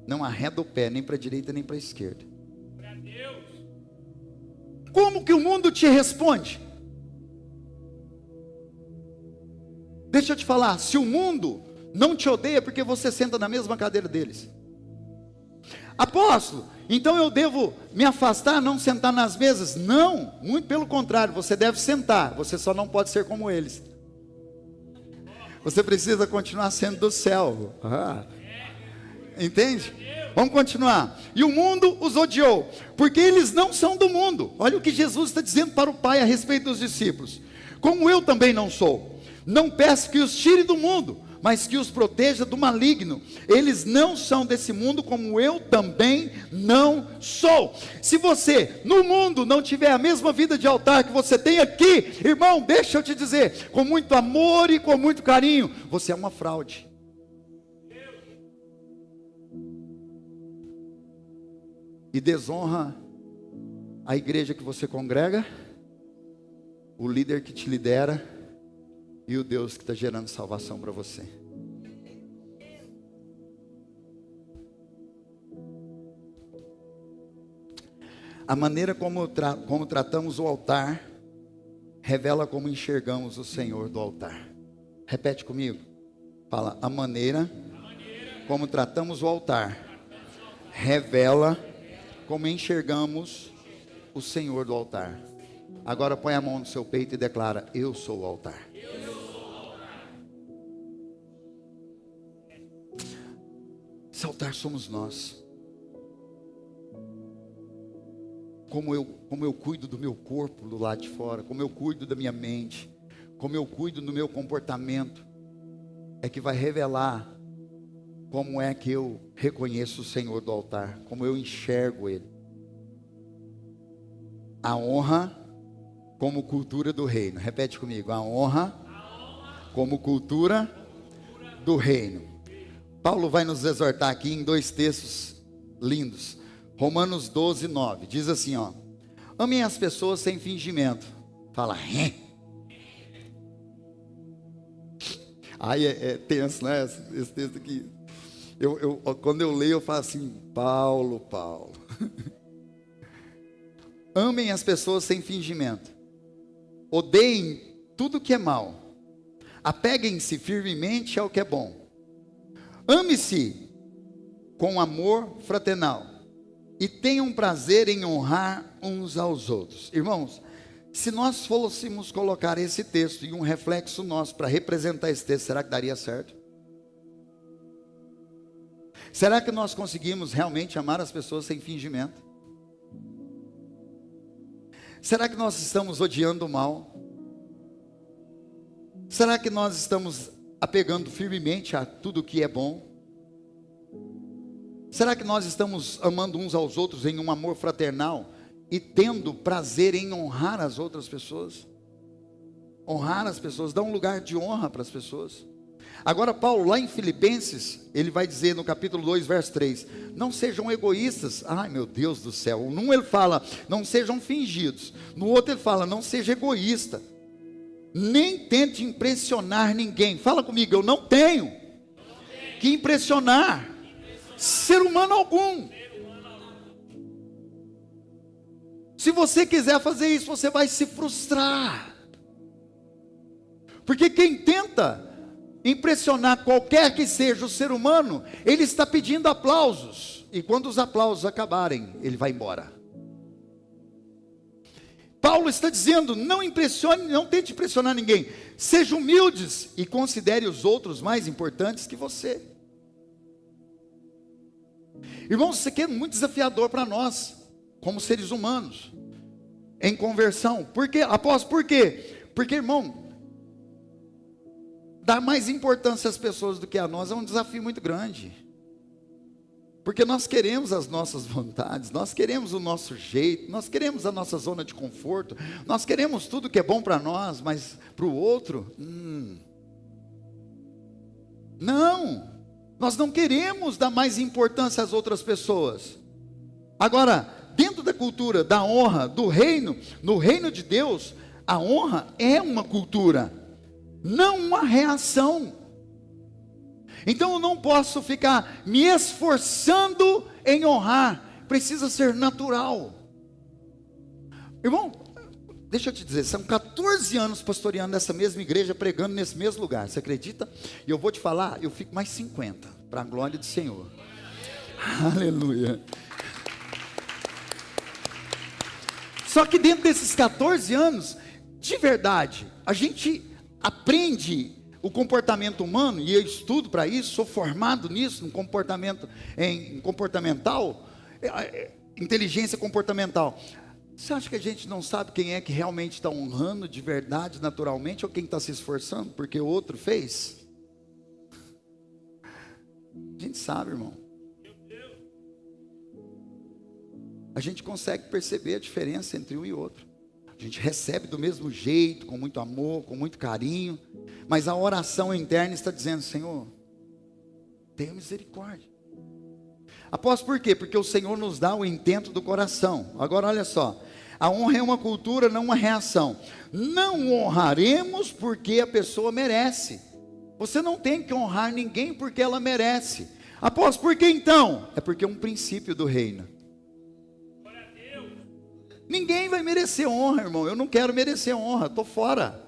Não arreda o pé, nem para a direita, nem para a esquerda. Como que o mundo te responde? Deixa eu te falar, se o mundo não te odeia, é porque você senta na mesma cadeira deles. Apóstolo, então eu devo me afastar, não sentar nas mesas? Não, muito pelo contrário, você deve sentar, você só não pode ser como eles. Você precisa continuar sendo do céu. Entende? Vamos continuar. E o mundo os odiou, porque eles não são do mundo. Olha o que Jesus está dizendo para o Pai a respeito dos discípulos. Como eu também não sou. Não peço que os tire do mundo, mas que os proteja do maligno. Eles não são desse mundo, como eu também não sou. Se você no mundo não tiver a mesma vida de altar que você tem aqui, irmão, deixa eu te dizer, com muito amor e com muito carinho, você é uma fraude. E desonra a igreja que você congrega, o líder que te lidera e o Deus que está gerando salvação para você. A maneira como tratamos o altar revela como enxergamos o Senhor do altar. Repete comigo. Fala, a maneira como tratamos o altar revela como enxergamos o Senhor do altar. Agora põe a mão no seu peito e declara, eu sou o altar. Esse altar somos nós. Como eu cuido do meu corpo do lado de fora, como eu cuido da minha mente, como eu cuido do meu comportamento, é que vai revelar como é que eu reconheço o Senhor do altar, como eu enxergo Ele. A honra como cultura do reino. Repete comigo, a honra como cultura do reino. Paulo vai nos exortar aqui em 2 textos lindos. Romanos 12, 9. Diz assim, ó. Amem as pessoas sem fingimento. Fala, Ai, é tenso, né? Esse texto aqui. Quando eu leio, eu falo assim, Paulo. Amem as pessoas sem fingimento. Odeiem tudo que é mal. Apeguem-se firmemente ao que é bom. Ame-se com amor fraternal. E tenham prazer em honrar uns aos outros. Irmãos, Se nós fôssemos colocar esse texto e um reflexo nosso para representar esse texto, será que daria certo? Será que nós conseguimos realmente amar as pessoas sem fingimento? Será que nós estamos odiando o mal? Será que nós estamos apegando firmemente a tudo que é bom? Será que nós estamos amando uns aos outros em um amor fraternal e tendo prazer em honrar as outras pessoas? Honrar as pessoas, dar um lugar de honra para as pessoas. Agora Paulo, lá em Filipenses, ele vai dizer no capítulo 2, verso 3, não sejam egoístas. Ai meu Deus do céu, num ele fala, não sejam fingidos, no outro ele fala, não seja egoísta, nem tente impressionar ninguém. Fala comigo, eu não tenho que impressionar ser humano algum. Se você quiser fazer isso, você vai se frustrar, porque quem tenta impressionar qualquer que seja o ser humano, ele está pedindo aplausos, e quando os aplausos acabarem, ele vai embora. Paulo está dizendo, não impressione, não tente impressionar ninguém, seja humildes e considere os outros mais importantes que você. Irmãos, isso aqui é muito desafiador para nós, como seres humanos, em conversão. Por quê? Apóstolo, por quê? Porque, irmão, dar mais importância às pessoas do que a nós é um desafio muito grande, porque nós queremos as nossas vontades, nós queremos o nosso jeito, nós queremos a nossa zona de conforto, nós queremos tudo que é bom para nós, mas para o outro, não, nós não queremos dar mais importância às outras pessoas. Agora, dentro da cultura da honra, do reino, no reino de Deus, a honra é uma cultura, não uma reação. Então eu não posso ficar me esforçando em honrar, precisa ser natural. Irmão, deixa eu te dizer, são 14 anos pastoreando nessa mesma igreja, pregando nesse mesmo lugar, você acredita? E eu vou te falar, eu fico mais 50, para a glória do Senhor. Aleluia. Só que dentro desses 14 anos, de verdade, a gente aprende o comportamento humano, e eu estudo para isso, sou formado nisso, no comportamento, em comportamental, inteligência comportamental. Você acha que a gente não sabe quem é que realmente está honrando de verdade, naturalmente, ou quem está se esforçando porque o outro fez? A gente sabe, irmão. A gente consegue perceber a diferença entre um e outro. A gente recebe do mesmo jeito, com muito amor, com muito carinho, mas a oração interna está dizendo, Senhor, tenha misericórdia. Apóstolo, por quê? Porque o Senhor nos dá o intento do coração. Agora olha só, a honra é uma cultura, não uma reação. Não honraremos porque a pessoa merece. Você não tem que honrar ninguém porque ela merece. Apóstolo, por que então? É porque é um princípio do reino. Ninguém vai merecer honra, irmão. Eu não quero merecer honra, estou fora.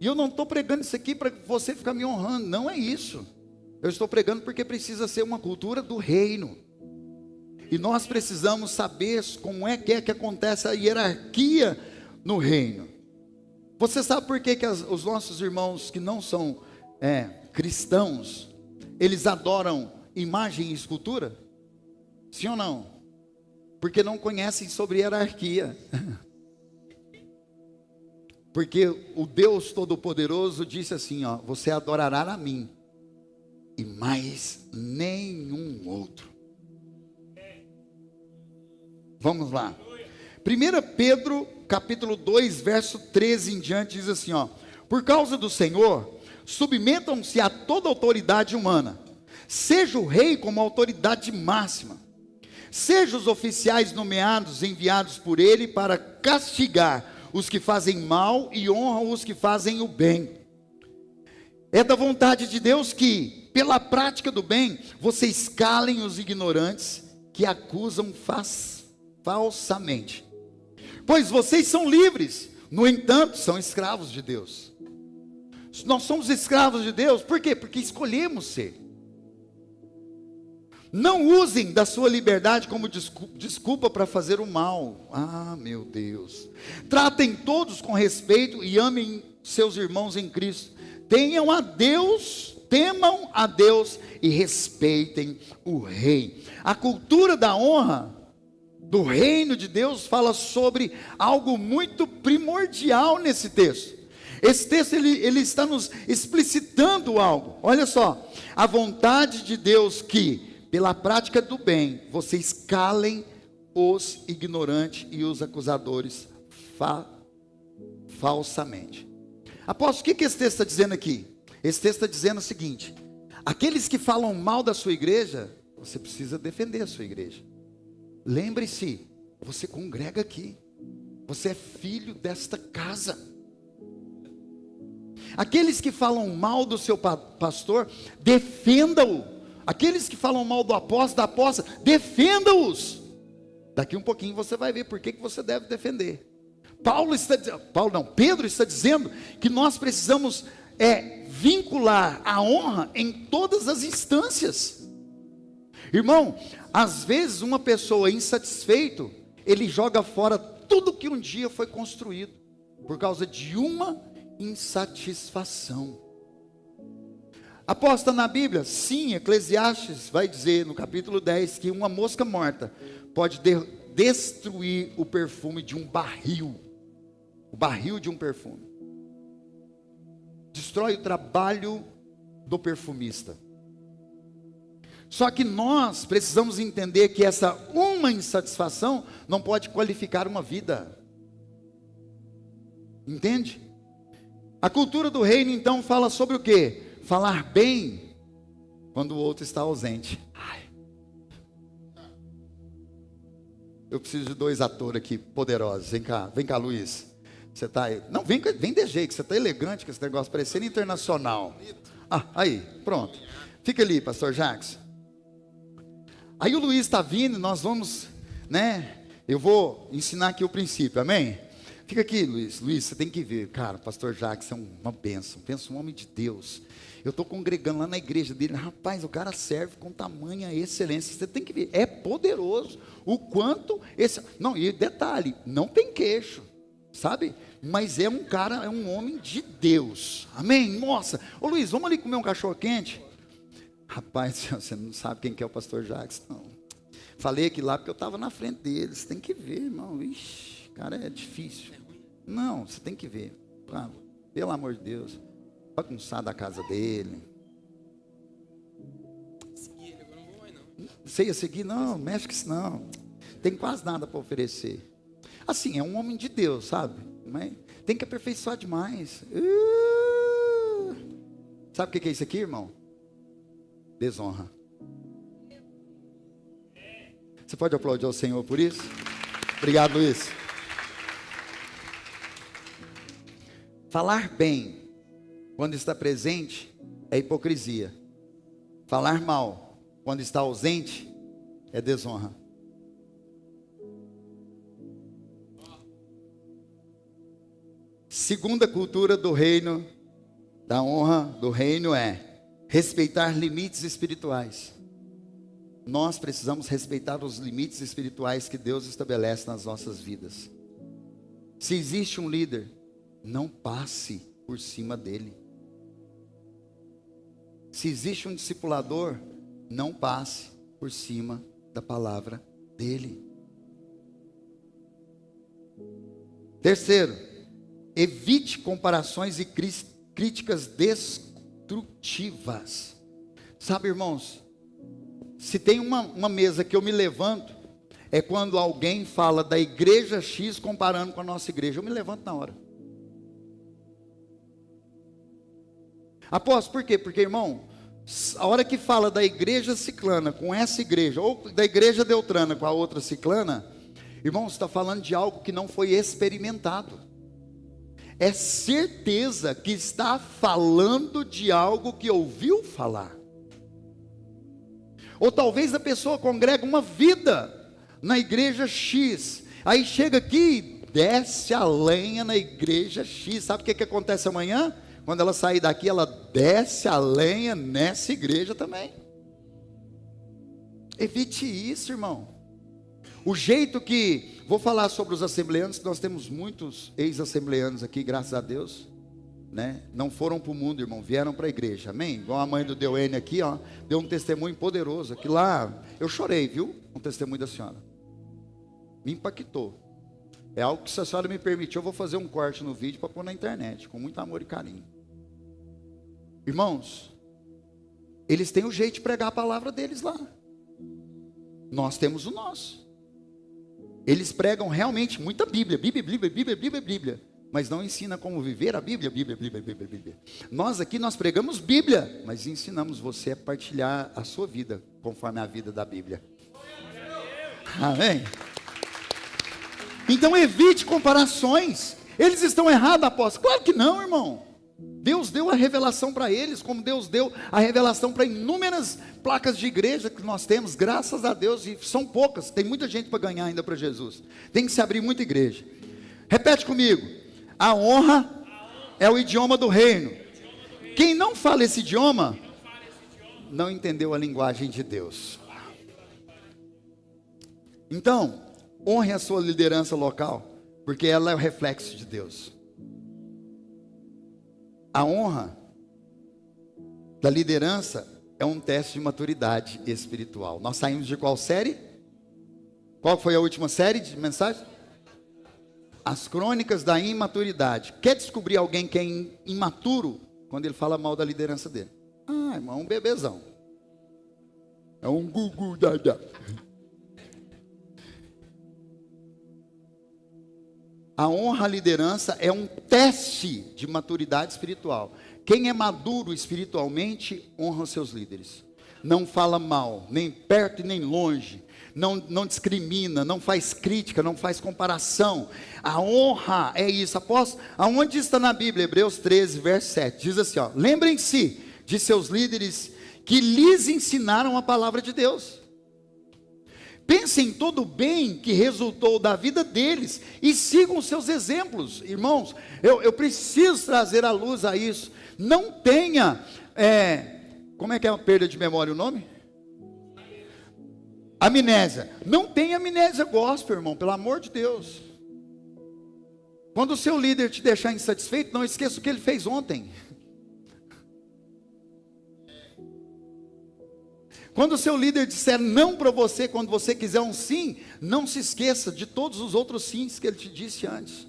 E eu não estou pregando isso aqui para você ficar me honrando, não é isso. Eu estou pregando porque precisa ser uma cultura do reino. E nós precisamos saber como é que acontece a hierarquia no reino. Você sabe por que os nossos irmãos que não são cristãos, eles adoram imagem e escultura? Sim ou não? Porque não conhecem sobre hierarquia. Porque o Deus Todo-Poderoso disse assim, ó, você adorará a mim e mais nenhum outro. Vamos lá. 1 Pedro capítulo 2, verso 13 em diante diz assim, ó, por causa do Senhor, submetam-se a toda autoridade humana, seja o rei como autoridade máxima, seja os oficiais nomeados, enviados por ele para castigar os que fazem mal e honram os que fazem o bem. É da vontade de Deus que, pela prática do bem, vocês calem os ignorantes que acusam falsamente. Pois vocês são livres, no entanto, são escravos de Deus. Nós somos escravos de Deus, por quê? Porque escolhemos ser. Não usem da sua liberdade como desculpa para fazer o mal. Ah, meu Deus. Tratem todos com respeito e amem seus irmãos em Cristo. Temam a Deus e respeitem o rei. A cultura da honra do reino de Deus fala sobre algo muito primordial nesse texto. Esse texto ele está nos explicitando algo. Olha só, a vontade de Deus que, pela prática do bem, vocês calem os ignorantes e os acusadores falsamente. Apóstolo, o que esse texto está dizendo aqui? Esse texto está dizendo o seguinte: aqueles que falam mal da sua igreja, você precisa defender a sua igreja. Lembre-se, você congrega aqui, você é filho desta casa. Aqueles que falam mal do seu pastor, defenda-o. Aqueles que falam mal do apóstolo, da apóstola, defenda-os. Daqui um pouquinho você vai ver por que você deve defender. Pedro está dizendo que nós precisamos vincular a honra em todas as instâncias. Irmão, às vezes uma pessoa insatisfeita, ele joga fora tudo que um dia foi construído, por causa de uma insatisfação. Aposta na Bíblia? Sim, Eclesiastes vai dizer no capítulo 10 que uma mosca morta pode destruir o perfume de um barril. O barril de um perfume destrói o trabalho do perfumista. Só que nós precisamos entender que essa uma insatisfação não pode qualificar uma vida. Entende? A cultura do reino então fala sobre o quê? Falar bem quando o outro está ausente. Ai. Eu preciso de 2 atores aqui poderosos. Vem cá, Luiz. Você está aí? Não, vem de jeito, você está elegante com esse negócio, parecendo internacional. Ah, aí, pronto. Fica ali, pastor Jacques. Aí o Luiz está vindo, nós vamos, eu vou ensinar aqui o princípio, amém? Fica aqui, Luiz. Luiz, você tem que ver, cara, o pastor Jacques é uma bênção. Pensa um homem de Deus. Eu estou congregando lá na igreja dele. Rapaz, o cara serve com tamanha excelência. Você tem que ver, é poderoso. O quanto esse... Não, e detalhe, não tem queixo, sabe? Mas é um cara, é um homem de Deus. Amém? Nossa. Ô Luiz, vamos ali comer um cachorro quente? Rapaz, você não sabe quem que é o pastor Jacques, não. Falei aqui lá porque eu estava na frente dele. Você tem que ver, irmão. Ixi, cara, é difícil. Não, você tem que ver. Pelo amor de Deus. Bagunçar da casa dele. Seguir ele, agora não vou mais não. Você ia seguir? Não, mexe com isso não. Tem quase nada para oferecer. Assim, é um homem de Deus, sabe? Mas tem que aperfeiçoar demais. Sabe o que é isso aqui, irmão? Desonra. Você pode aplaudir ao Senhor por isso? Obrigado, Luiz. Falar bem quando está presente é hipocrisia. Falar mal quando está ausente é desonra. Segunda cultura do reino, da honra do reino é respeitar limites espirituais. Nós precisamos respeitar os limites espirituais que Deus estabelece nas nossas vidas. Se existe um líder, não passe por cima dele. Se existe um discipulador, não passe por cima da palavra dele. Terceiro, evite comparações e críticas destrutivas. Sabe, irmãos, se tem uma mesa que eu me levanto, é quando alguém fala da igreja X comparando com a nossa igreja. Eu me levanto na hora. Apóstolo, por quê? Porque, irmão, a hora que fala da igreja ciclana com essa igreja, ou da igreja deutrana com a outra ciclana, irmão, você está falando de algo que não foi experimentado. É certeza que está falando de algo que ouviu falar. Ou talvez a pessoa congrega uma vida na igreja X, aí chega aqui e desce a lenha na igreja X. Sabe o que acontece amanhã? Quando ela sair daqui, ela desce a lenha nessa igreja também. Evite isso, irmão. O jeito que, vou falar sobre os assembleanos, nós temos muitos ex-assembleanos aqui, graças a Deus, né? Não foram para o mundo, irmão, vieram para a igreja, amém? Igual a mãe do Deuene aqui, ó, deu um testemunho poderoso, aqui lá, eu chorei, viu? Um testemunho da senhora, me impactou. É algo que se a senhora me permitir, eu vou fazer um corte no vídeo para pôr na internet, com muito amor e carinho. Irmãos, eles têm o jeito de pregar a palavra deles lá. Nós temos o nosso. Eles pregam realmente muita Bíblia, Bíblia, mas não ensina como viver a Bíblia. Nós aqui, nós pregamos Bíblia, mas ensinamos você a partilhar a sua vida, conforme a vida da Bíblia. Amém? Então evite comparações. Eles estão errados, apóstolo? Claro que não, irmão. Deus deu a revelação para eles, como Deus deu a revelação para inúmeras placas de igreja que nós temos, graças a Deus, e são poucas, tem muita gente para ganhar ainda para Jesus. Tem que se abrir muita igreja. Repete comigo: a honra é o idioma do reino. Quem não fala esse idioma, não entendeu a linguagem de Deus. Então, honre a sua liderança local, porque ela é o reflexo de Deus. A honra da liderança é um teste de maturidade espiritual. Nós saímos de qual série? Qual foi a última série de mensagem? As crônicas da imaturidade. Quer descobrir alguém que é imaturo? Quando ele fala mal da liderança dele. Ah, irmão, é um bebezão. É um gugu dada. A honra à liderança é um teste de maturidade espiritual. Quem é maduro espiritualmente, honra os seus líderes. Não fala mal, nem perto e nem longe. Não discrimina, não faz crítica, não faz comparação. A honra é isso. Apóstolo, aonde está na Bíblia? Hebreus 13, verso 7. Diz assim, ó: lembrem-se de seus líderes que lhes ensinaram a palavra de Deus. Pensem em todo o bem que resultou da vida deles e sigam seus exemplos. Irmãos, eu preciso trazer à luz a isso. Não tenha, como é que é a perda de memória o nome? Amnésia. Não tenha amnésia gospel, irmão, pelo amor de Deus. Quando o seu líder te deixar insatisfeito, não esqueça o que ele fez ontem. Quando o seu líder disser não para você, quando você quiser um sim, não se esqueça de todos os outros sims que ele te disse antes.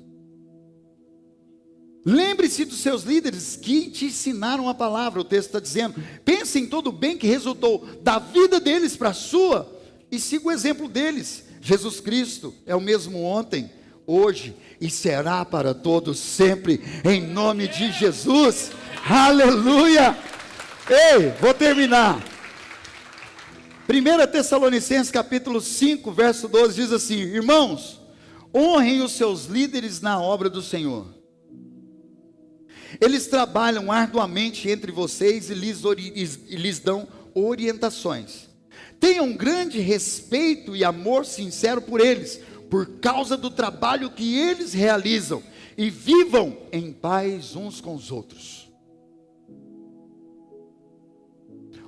Lembre-se dos seus líderes que te ensinaram a palavra. O texto está dizendo: pense em todo o bem que resultou da vida deles para a sua, e siga o exemplo deles. Jesus Cristo é o mesmo ontem, hoje e será para todos sempre, em nome de Jesus. Aleluia! Ei, vou terminar. 1 Tessalonicenses capítulo 5, verso 12 diz assim: irmãos, honrem os seus líderes na obra do Senhor. Eles trabalham arduamente entre vocês e lhes dão orientações. Tenham grande respeito e amor sincero por eles, por causa do trabalho que eles realizam, e vivam em paz uns com os outros.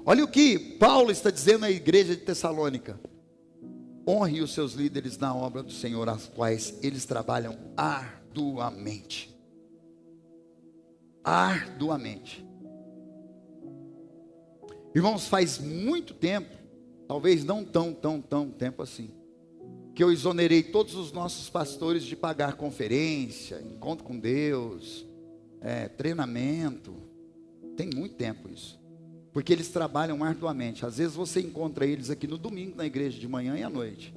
Olha o que Paulo está dizendo à igreja de Tessalônica: honre os seus líderes na obra do Senhor, as quais eles trabalham arduamente. Arduamente. Irmãos, faz muito tempo, talvez não tão tempo assim, que eu exonerei todos os nossos pastores de pagar conferência, encontro com Deus, treinamento. Tem muito tempo isso. Porque eles trabalham arduamente. Às vezes você encontra eles aqui no domingo na igreja, de manhã e à noite.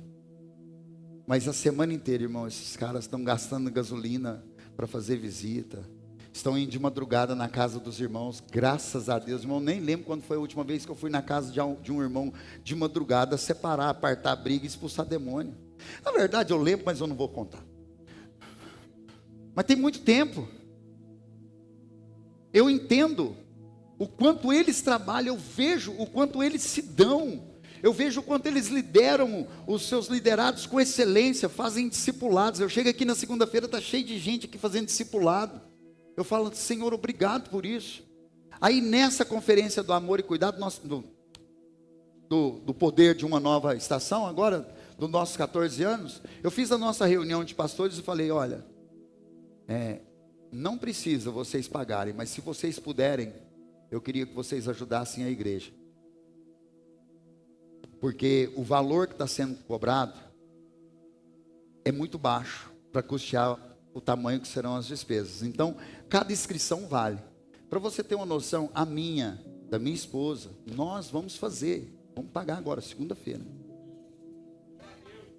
Mas a semana inteira, irmão, esses caras estão gastando gasolina para fazer visita. Estão indo de madrugada na casa dos irmãos. Graças a Deus, irmão, nem lembro quando foi a última vez que eu fui na casa de um irmão de madrugada, separar, apartar a briga e expulsar demônio. Na verdade eu lembro, mas eu não vou contar. Mas tem muito tempo. Eu entendo o quanto eles trabalham, eu vejo o quanto eles se dão, eu vejo o quanto eles lideram os seus liderados com excelência, fazem discipulados. Eu chego aqui na segunda-feira, está cheio de gente aqui fazendo discipulado. Eu falo: Senhor, obrigado por isso. Aí nessa conferência do amor e cuidado, do poder de uma nova estação, agora, dos nossos 14 anos, eu fiz a nossa reunião de pastores e falei, olha, não precisa vocês pagarem, mas se vocês puderem, eu queria que vocês ajudassem a igreja. Porque o valor que está sendo cobrado é muito baixo para custear o tamanho que serão as despesas. Então, cada inscrição vale. Para você ter uma noção, da minha esposa, nós vamos pagar agora, segunda-feira,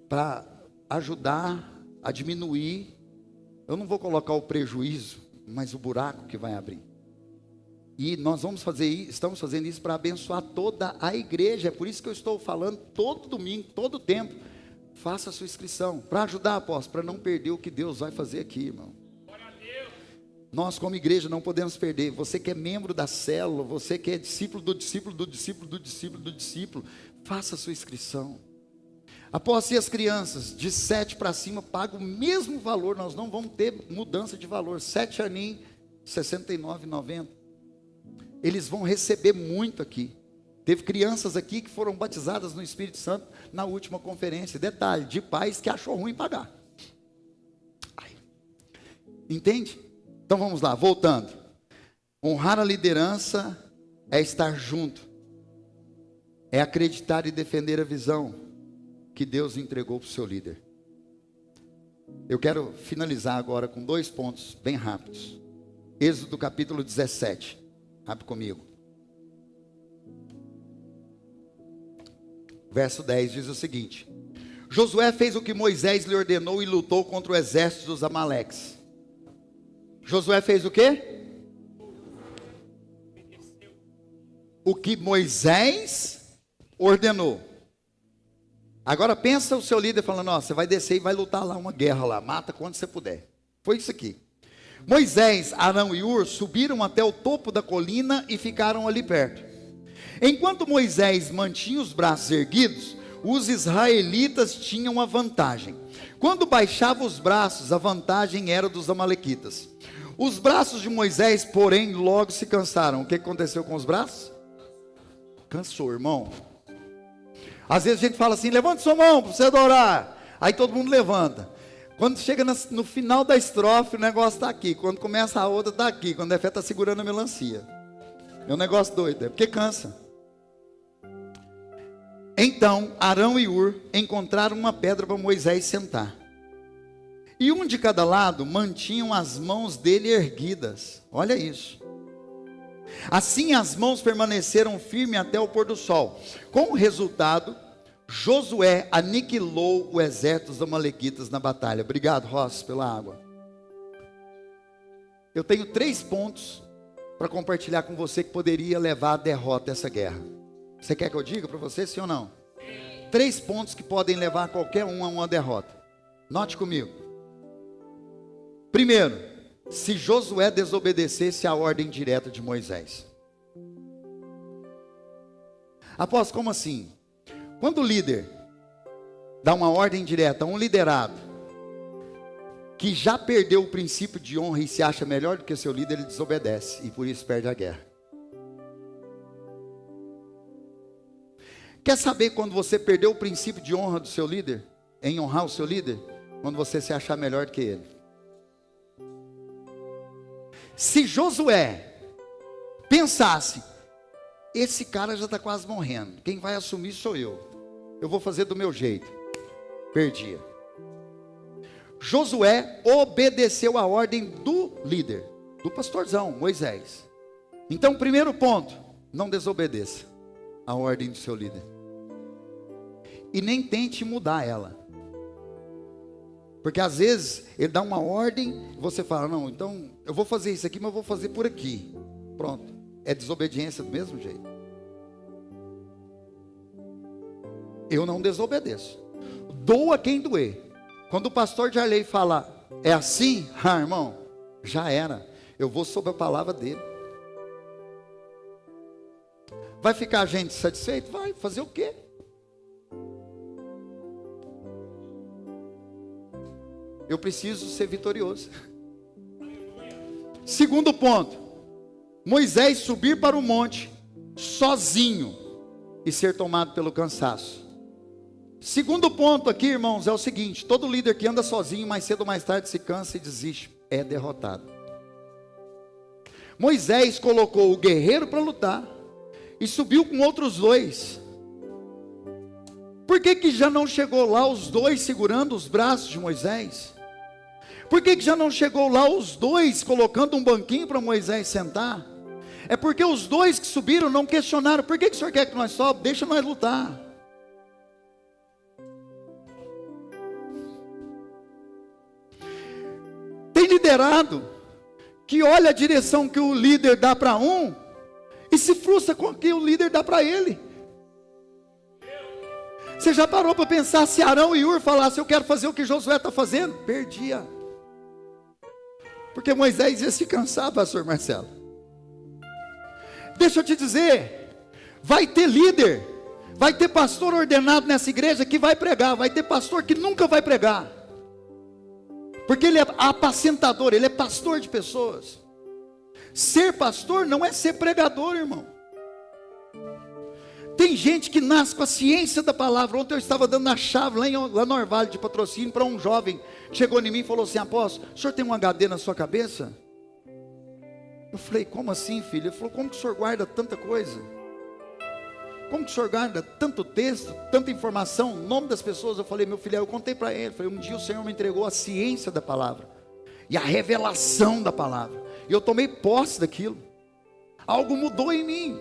para ajudar a diminuir. Eu não vou colocar o prejuízo, mas o buraco que vai abrir. E nós estamos fazendo isso para abençoar toda a igreja. É por isso que eu estou falando todo domingo, todo tempo. Faça a sua inscrição, para ajudar, apóstolo, para não perder o que Deus vai fazer aqui, irmão. Nós como igreja não podemos perder. Você que é membro da célula, você que é discípulo do discípulo, do discípulo, do discípulo, do discípulo, faça a sua inscrição. Após e as crianças de 7 para cima pagam o mesmo valor, nós não vamos ter mudança de valor. 7 aninhos, R$ 69,90. Eles vão receber muito aqui. Teve crianças aqui que foram batizadas no Espírito Santo na última conferência. Detalhe, de pais que achou ruim pagar. Entende? Então vamos lá, voltando. Honrar a liderança é estar junto. É acreditar e defender a visão que Deus entregou para o seu líder. Eu quero finalizar agora com 2 pontos bem rápidos. Êxodo capítulo 17. Abre comigo. Verso 10 diz o seguinte: Josué fez o que Moisés lhe ordenou e lutou contra o exército dos Amaleques. Josué fez o quê? O que Moisés ordenou. Agora pensa o seu líder falando, ó, você vai descer e vai lutar lá uma guerra lá, mata quando você puder. Foi isso aqui. Moisés, Arão e Hur subiram até o topo da colina e ficaram ali perto. Enquanto Moisés mantinha os braços erguidos, os israelitas tinham a vantagem. Quando baixava os braços, a vantagem era dos amalequitas. Os braços de Moisés, porém, logo se cansaram. O que aconteceu com os braços? Cansou, irmão. Às vezes a gente fala assim, levante sua mão para você adorar. Aí todo mundo levanta. Quando chega no final da estrofe, o negócio está aqui. Quando começa a outra, está aqui. Quando é fé, está segurando a melancia. É um negócio doido, é porque cansa. Então, Arão e Hur encontraram uma pedra para Moisés sentar. E um de cada lado mantinham as mãos dele erguidas. Olha isso. Assim as mãos permaneceram firmes até o pôr do sol. Com o resultado, Josué aniquilou o exército dos amalequitas na batalha. Obrigado, Ross, pela água. Eu tenho 3 pontos para compartilhar com você que poderia levar à derrota essa guerra. Você quer que eu diga para você, sim ou não? 3 pontos que podem levar qualquer um a uma derrota. Note comigo. Primeiro, se Josué desobedecesse à ordem direta de Moisés. Apóstolo, como assim? Quando o líder dá uma ordem direta a um liderado que já perdeu o princípio de honra e se acha melhor do que seu líder, ele desobedece e por isso perde a guerra. Quer saber quando você perdeu o princípio de honra do seu líder? Em honrar o seu líder? Quando você se achar melhor do que ele. Se Josué pensasse, esse cara já está quase morrendo, quem vai assumir sou eu vou fazer do meu jeito, perdia. Josué obedeceu a ordem do líder, do pastorzão, Moisés. Então, primeiro ponto, não desobedeça a ordem do seu líder. E nem tente mudar ela. Porque às vezes ele dá uma ordem e você fala, não, então eu vou fazer isso aqui, mas eu vou fazer por aqui. Pronto, é desobediência do mesmo jeito. Eu não desobedeço. Doa quem doer. Quando o pastor de Arley fala, é assim, irmão, já era. Eu vou sob a palavra dele. Vai ficar a gente satisfeito? Vai, fazer o quê? Eu preciso ser vitorioso. Segundo ponto, Moisés subir para o monte sozinho e ser tomado pelo cansaço. Segundo ponto aqui, irmãos, é o seguinte: todo líder que anda sozinho, mais cedo ou mais tarde se cansa e desiste, é derrotado. Moisés colocou o guerreiro para lutar e subiu com outros dois. Por que já não chegou lá os dois segurando os braços de Moisés? Por que já não chegou lá os dois colocando um banquinho para Moisés sentar? É porque os dois que subiram não questionaram: por que o senhor quer que nós sobe? Deixa nós lutar. Tem liderado que olha a direção que o líder dá para um e se frustra com o que o líder dá para ele. Você já parou para pensar se Arão e Hur falassem: eu quero fazer o que Josué está fazendo? Perdia. Porque Moisés ia se cansar, pastor Marcelo. Deixa eu te dizer, vai ter líder, vai ter pastor ordenado nessa igreja que vai pregar, vai ter pastor que nunca vai pregar, porque ele é apacentador, ele é pastor de pessoas. Ser pastor não é ser pregador, irmão. Tem gente que nasce com a ciência da palavra. Ontem eu estava dando a chave lá no Orvalho de Patrocínio para um jovem que chegou em mim e falou assim: apóstolo, o senhor tem um HD na sua cabeça? Eu falei: como assim, filho? Ele falou: como que o senhor guarda tanta coisa? Como que o senhor guarda tanto texto, tanta informação, o nome das pessoas? Eu falei: meu filho, eu contei para ele. Eu falei: um dia o Senhor me entregou a ciência da palavra e a revelação da palavra, e eu tomei posse daquilo. Algo mudou em mim.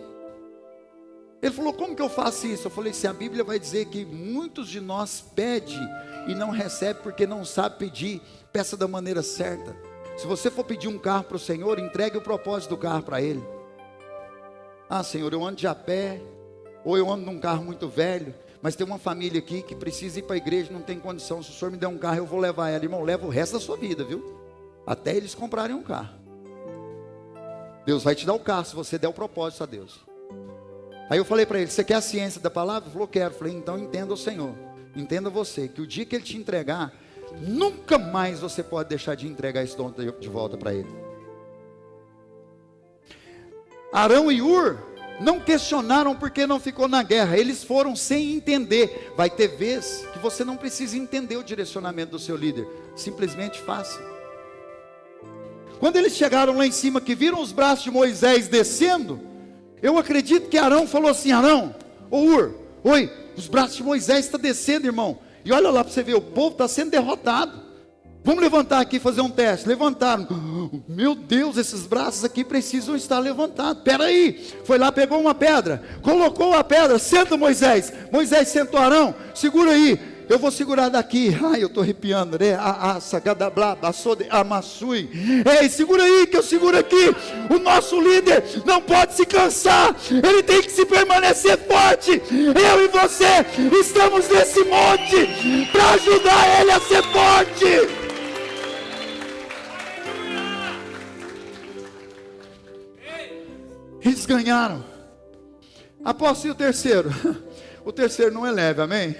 Ele falou: como que eu faço isso? Eu falei: se a Bíblia vai dizer que muitos de nós pedem e não recebem porque não sabe pedir, peça da maneira certa. Se você for pedir um carro para o Senhor, entregue o propósito do carro para Ele. Ah, Senhor, eu ando de a pé, ou eu ando num carro muito velho, mas tem uma família aqui que precisa ir para a igreja, não tem condição. Se o Senhor me der um carro, eu vou levar ela. Irmão, leva o resto da sua vida, viu? Até eles comprarem um carro. Deus vai te dar o carro se você der o propósito a Deus. Aí eu falei para ele: você quer a ciência da palavra? Ele falou: quero. Eu falei: então entenda o Senhor, entenda você, que o dia que Ele te entregar, nunca mais você pode deixar de entregar esse dom de volta para Ele. Arão e Hur não questionaram porque não ficou na guerra, eles foram sem entender. Vai ter vez que você não precisa entender o direcionamento do seu líder, simplesmente faça. Quando eles chegaram lá em cima, que viram os braços de Moisés descendo, eu acredito que Arão falou assim: Arão, ô Hur, oi, os braços de Moisés estão descendo, irmão. E olha lá para você ver, o povo está sendo derrotado. Vamos levantar aqui e fazer um teste. Levantaram. Meu Deus, esses braços aqui precisam estar levantados. Espera aí. Foi lá, pegou uma pedra, colocou a pedra. Senta, Moisés. Moisés sentou. Arão, segura aí. Eu vou segurar daqui. Ai, eu estou arrepiando, né? Ei, segura aí que eu seguro aqui. O nosso líder não pode se cansar. Ele tem que se permanecer forte. Eu e você estamos nesse monte para ajudar ele a ser forte. Eles ganharam. Apóstolo, e o terceiro? O terceiro não é leve, amém?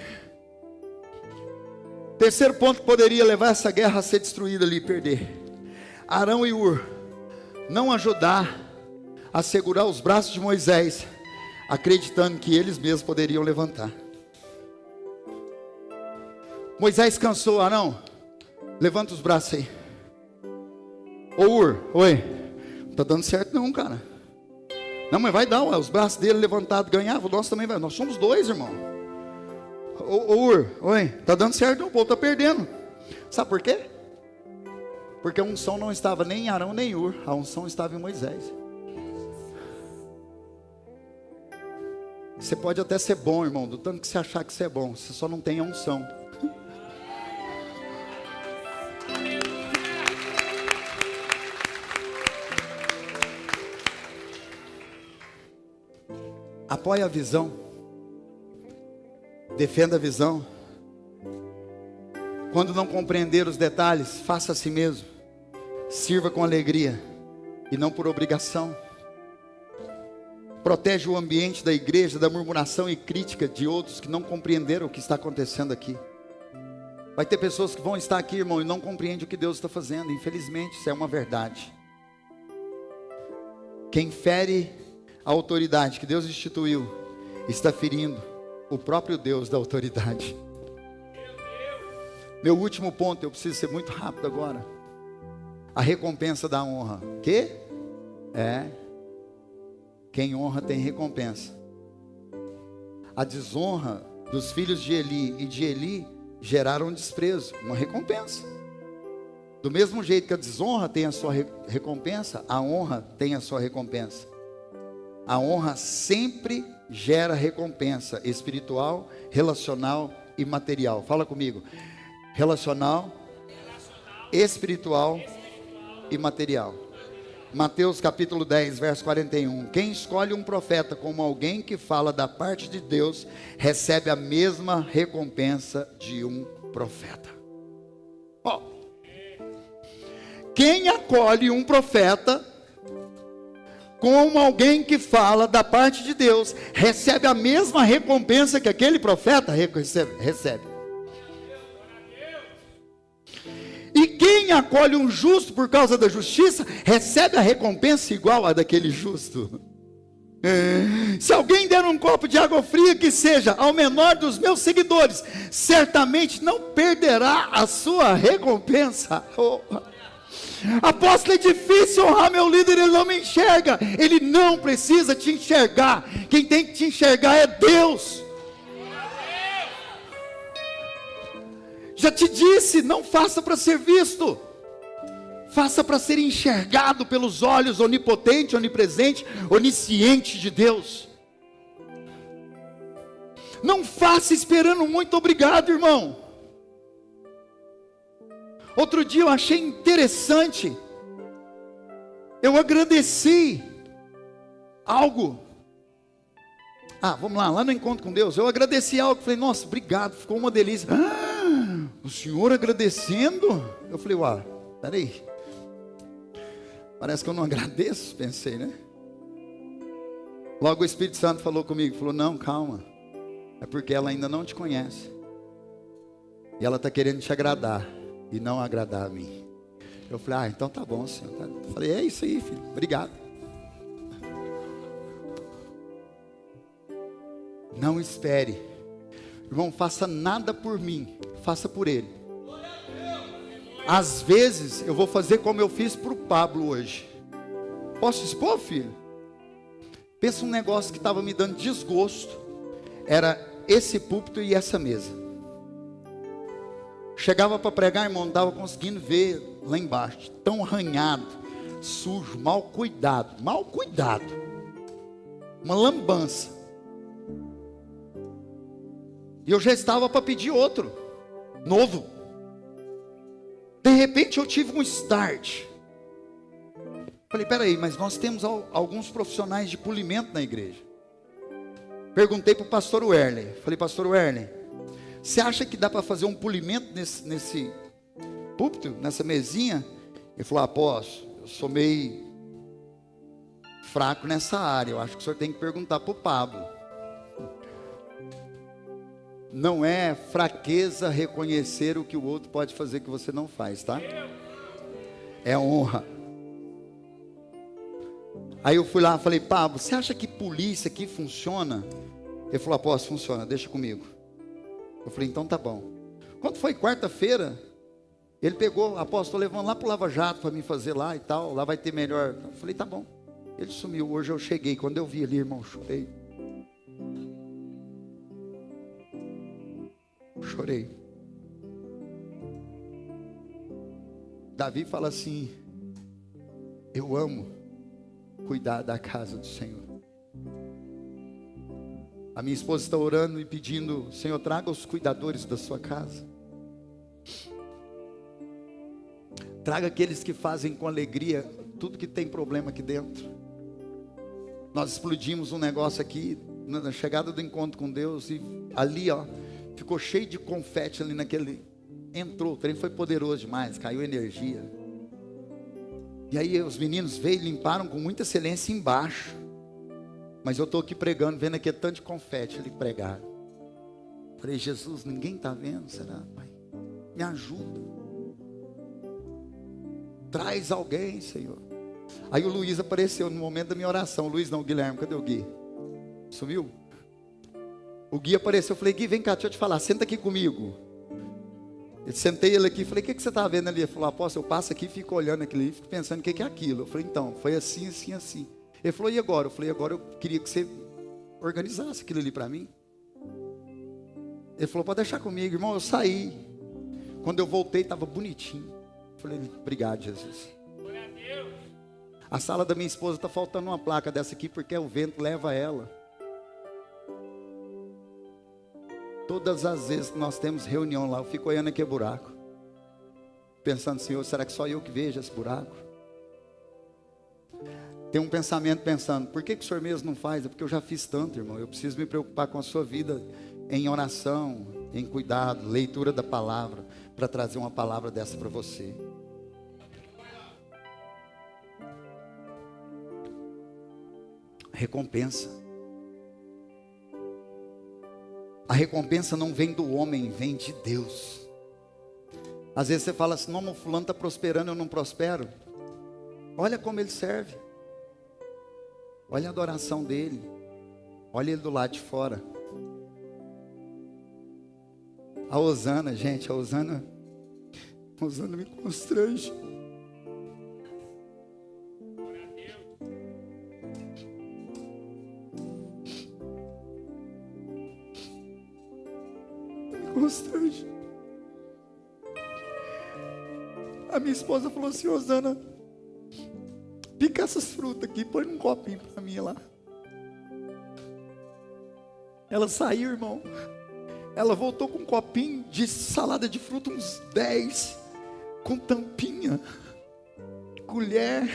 Terceiro ponto que poderia levar essa guerra a ser destruída ali e perder: Arão e Hur não ajudar a segurar os braços de Moisés, acreditando que eles mesmos poderiam levantar. Moisés cansou. Arão, levanta os braços aí. Ô Hur, oi, não está dando certo não, cara. Não, mas vai dar, os braços dele levantados ganhavam, nós também vai. Nós somos dois, irmão. Ô Hur, oi, tá dando certo não, o povo tá perdendo. Sabe por quê? Porque a unção não estava nem em Arão nem em Hur, a unção estava em Moisés. Você pode até ser bom, irmão, do tanto que você achar que você é bom, você só não tem a unção. Apoie a visão. Defenda a visão. Quando não compreender os detalhes, faça a si mesmo. Sirva com alegria e não por obrigação. Protege o ambiente da igreja da murmuração e crítica de outros que não compreenderam o que está acontecendo aqui. Vai ter pessoas que vão estar aqui, irmão, e não compreendem o que Deus está fazendo. Infelizmente, isso é uma verdade. Quem fere a autoridade que Deus instituiu está ferindo o próprio Deus da autoridade. Meu último ponto, eu preciso ser muito rápido agora. A recompensa da honra. Que? Quem honra tem recompensa. A desonra dos filhos de Eli e de Eli geraram desprezo, uma recompensa. Do mesmo jeito que a desonra tem a sua recompensa, a honra tem a sua recompensa. A honra sempre gera recompensa espiritual, relacional e material. Fala comigo. Relacional, espiritual e material. Mateus capítulo 10, verso 41. Quem escolhe um profeta como alguém que fala da parte de Deus, recebe a mesma recompensa de um profeta. Quem acolhe um profeta como alguém que fala da parte de Deus, recebe a mesma recompensa que aquele profeta recebe. E quem acolhe um justo por causa da justiça, recebe a recompensa igual a daquele justo. Se alguém der um copo de água fria que seja ao menor dos meus seguidores, certamente não perderá a sua recompensa. Apóstolo, é difícil honrar meu líder, ele não me enxerga. Ele não precisa te enxergar. Quem tem que te enxergar é Deus. Já te disse, não faça para ser visto, faça para ser enxergado pelos olhos onipotente, onipresente, onisciente de Deus. Não faça esperando muito obrigado, irmão. Outro dia eu achei interessante, eu agradeci algo. Vamos lá no encontro com Deus, eu agradeci algo, falei, nossa, obrigado, ficou uma delícia. O senhor agradecendo? Eu falei, peraí, parece que eu não agradeço, pensei, né? Logo o Espírito Santo falou comigo, falou, não, calma, é porque ela ainda não te conhece, e ela está querendo te agradar, e não agradar a mim. Eu falei, então tá bom, senhor. Eu falei, é isso aí, filho, obrigado. Não espere, irmão, faça nada por mim, faça por ele. Às vezes eu vou fazer como eu fiz para o Pablo hoje. Posso expor, filho? Pensa um negócio que estava me dando desgosto. Era esse púlpito e essa mesa. Chegava para pregar, irmão, não estava conseguindo ver lá embaixo, tão arranhado, sujo, mal cuidado, uma lambança. E eu já estava para pedir outro, novo. De repente eu tive um start. Falei, peraí, mas nós temos alguns profissionais de polimento na igreja. Perguntei para o pastor Werner. Falei, pastor Werner, você acha que dá para fazer um polimento nesse púlpito, nessa mesinha? Ele falou, apóstolo, eu sou meio fraco nessa área, eu acho que o senhor tem que perguntar para o Pablo. Não é fraqueza reconhecer o que o outro pode fazer que você não faz, tá? É honra. Aí eu fui lá e falei, Pablo, você acha que polícia aqui funciona? Ele falou, apóstolo, funciona, deixa comigo. Eu falei, então tá bom. Quando foi quarta-feira, ele pegou, apóstolo, levando lá para o Lava Jato para me fazer lá e tal, lá vai ter melhor. Eu falei, tá bom. Ele sumiu, hoje eu cheguei, quando eu vi ali, irmão, chorei. Davi fala assim, eu amo cuidar da casa do Senhor. A minha esposa está orando e pedindo, Senhor, traga os cuidadores da sua casa. Traga aqueles que fazem com alegria tudo que tem problema aqui dentro. Nós explodimos um negócio aqui na chegada do encontro com Deus e ali, ficou cheio de confete ali naquele. Entrou, o trem foi poderoso demais, caiu energia. E aí os meninos veio e limparam com muita excelência embaixo. Mas eu estou aqui pregando, vendo aqui tanto de confete ali pregar. Falei, Jesus, ninguém está vendo, será, Pai? Me ajuda. Traz alguém, Senhor. Aí o Luiz apareceu no momento da minha oração. O Luiz não, o Guilherme, cadê o Gui? Sumiu? O Gui apareceu, eu falei, Gui, vem cá, deixa eu te falar, senta aqui comigo. Eu sentei ele aqui e falei, o que você está vendo ali? Ele falou, apóstolo, eu passo aqui e fico olhando aquilo ali, fico pensando o que é aquilo. Eu falei, então, foi assim, assim, assim. Ele falou, e agora? Eu falei, agora eu queria que você organizasse aquilo ali para mim. Ele falou, pode deixar comigo, irmão, eu saí. Quando eu voltei, estava bonitinho. Eu falei, obrigado, Jesus. A sala da minha esposa está faltando uma placa dessa aqui, porque o vento leva ela. Todas as vezes que nós temos reunião lá, eu fico olhando aqui buraco. Pensando, Senhor, será que só eu que vejo esse buraco? Tem um pensamento pensando, por que o Senhor mesmo não faz? É porque eu já fiz tanto, irmão. Eu preciso me preocupar com a sua vida em oração, em cuidado, leitura da palavra, para trazer uma palavra dessa para você. Recompensa. A recompensa não vem do homem, vem de Deus. Às vezes você fala assim, não, meu fulano está prosperando, eu não prospero. Olha como ele serve. Olha a adoração dele. Olha ele do lado de fora. A Osana, gente, a Osana me constrange. Constrange. A minha esposa falou assim, Osana, pica essas frutas aqui, põe num copinho para mim lá. Ela saiu, irmão. Ela voltou com um copinho de salada de fruta, uns 10, com tampinha, colher.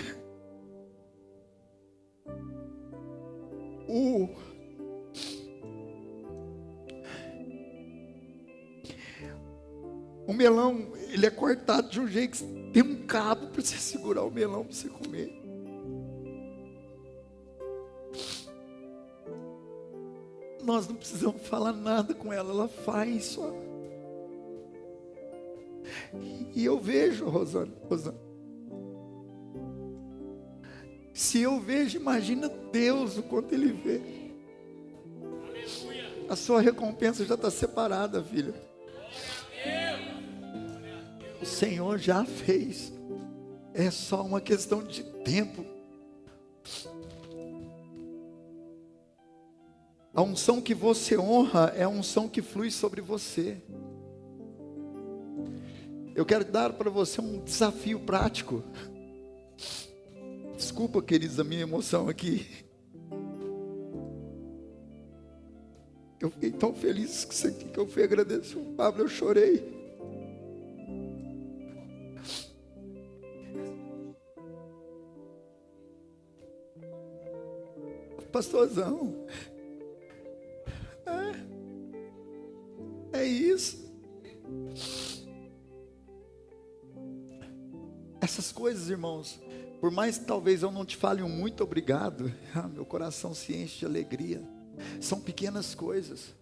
O melão, ele é cortado de um jeito que tem um cabo para você segurar o melão para você comer. Nós não precisamos falar nada com ela, ela faz só. E eu vejo, Rosana, se eu vejo, imagina Deus o quanto Ele vê. A sua recompensa já está separada, filha. O Senhor já fez. É só uma questão de tempo. A unção que você honra é a unção que flui sobre você. Eu quero dar para você um desafio prático. Desculpa, queridos, a minha emoção aqui. Eu fiquei tão feliz com isso aqui que eu fui agradecer o Pablo, eu chorei. Pastorzão, é isso. Essas coisas, irmãos, por mais que talvez eu não te fale um muito obrigado, meu coração se enche de alegria. São pequenas coisas.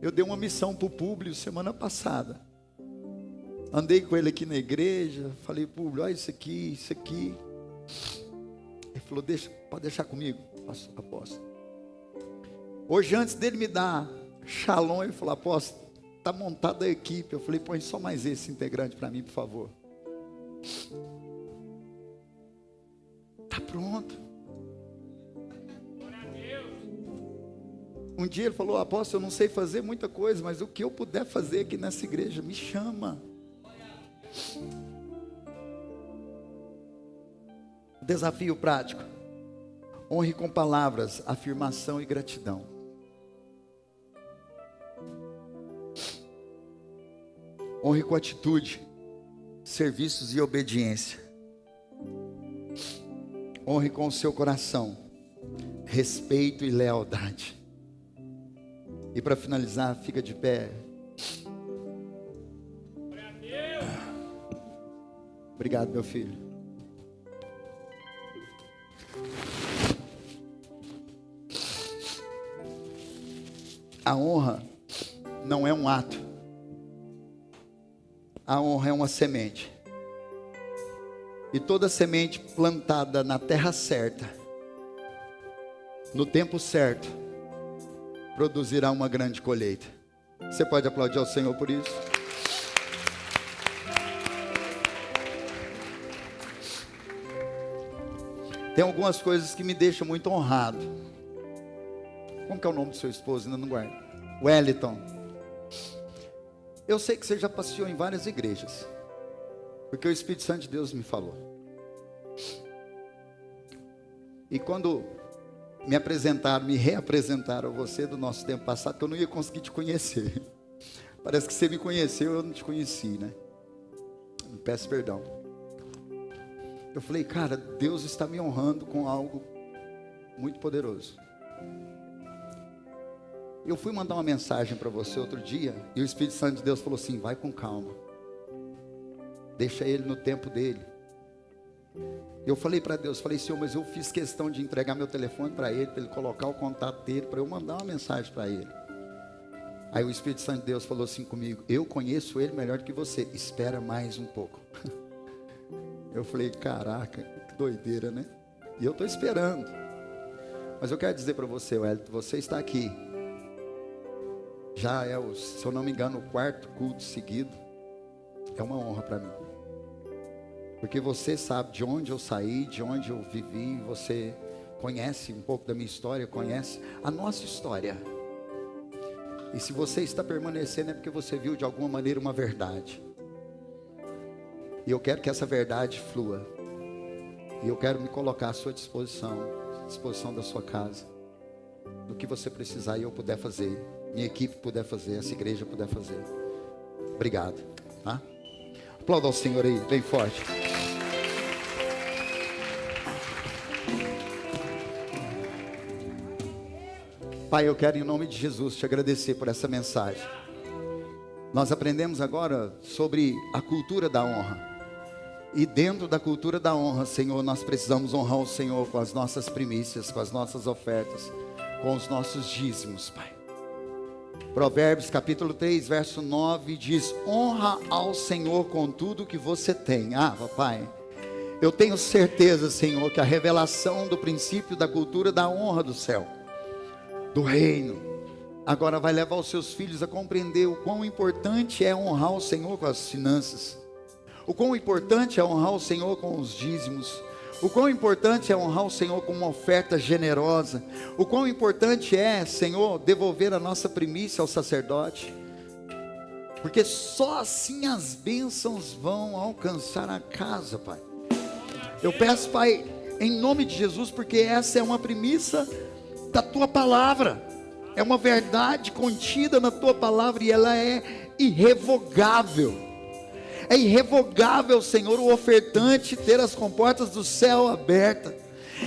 Eu dei uma missão para o Públio semana passada. Andei com ele aqui na igreja, falei, Públio, olha isso aqui, isso aqui. Ele falou, pode deixar comigo, apóstolo. Hoje, antes dele me dar shalom, ele falou, apóstolo, está montada a equipe. Eu falei, põe só mais esse integrante para mim, por favor. Está pronto. Um dia ele falou, apóstolo, eu não sei fazer muita coisa, mas o que eu puder fazer aqui nessa igreja, me chama. Desafio prático. Honre com palavras, afirmação e gratidão. Honre com atitude, serviços e obediência. Honre com o seu coração, respeito e lealdade. E para finalizar, fica de pé. Obrigado, meu filho. A honra não é um ato. A honra é uma semente. E toda semente plantada na terra certa, no tempo certo, produzirá uma grande colheita. Você pode aplaudir ao Senhor por isso? Tem algumas coisas que me deixam muito honrado. Como que é o nome do seu esposo? Ainda não guardo. Wellington. Eu sei que você já passeou em várias igrejas, porque o Espírito Santo de Deus me falou. E quando me apresentaram, me reapresentaram a você do nosso tempo passado, que eu não ia conseguir te conhecer. Parece que você me conheceu, eu não te conheci, né? Me peço perdão. Eu falei, cara, Deus está me honrando com algo muito poderoso. Eu fui mandar uma mensagem para você outro dia, e o Espírito Santo de Deus falou assim, vai com calma. Deixa ele no tempo dele. Eu falei para Deus, falei, Senhor, mas eu fiz questão de entregar meu telefone para ele colocar o contato dele, para eu mandar uma mensagem para ele. Aí o Espírito Santo de Deus falou assim comigo, eu conheço ele melhor do que você, espera mais um pouco. Eu falei, caraca, que doideira, né? E eu estou esperando. Mas eu quero dizer para você, Wellington, você está aqui. Já é, se eu não me engano, o 4º culto seguido. É uma honra para mim. Porque você sabe de onde eu saí, de onde eu vivi. Você conhece um pouco da minha história, conhece a nossa história. E se você está permanecendo é porque você viu de alguma maneira uma verdade. E eu quero que essa verdade flua. E eu quero me colocar à sua disposição, à disposição da sua casa. Do que você precisar e eu puder fazer, minha equipe puder fazer, essa igreja puder fazer. Obrigado, tá? Aplauda ao Senhor aí, bem forte. Pai, eu quero em nome de Jesus te agradecer por essa mensagem. Nós aprendemos agora sobre a cultura da honra. E dentro da cultura da honra, Senhor, nós precisamos honrar o Senhor com as nossas primícias, com as nossas ofertas, com os nossos dízimos, Pai. Provérbios capítulo 3, verso 9 diz, honra ao Senhor com tudo que você tem. Ah, papai, eu tenho certeza, Senhor, que a revelação do princípio da cultura da honra do céu, do reino, agora vai levar os seus filhos a compreender o quão importante é honrar o Senhor com as finanças. O quão importante é honrar o Senhor com os dízimos. O quão importante é honrar o Senhor com uma oferta generosa. O quão importante é, Senhor, devolver a nossa primícia ao sacerdote. Porque só assim as bênçãos vão alcançar a casa, Pai. Eu peço, Pai, em nome de Jesus, porque essa é uma premissa da Tua palavra. É uma verdade contida na Tua palavra e ela é irrevogável. É irrevogável, Senhor, o ofertante ter as comportas do céu abertas.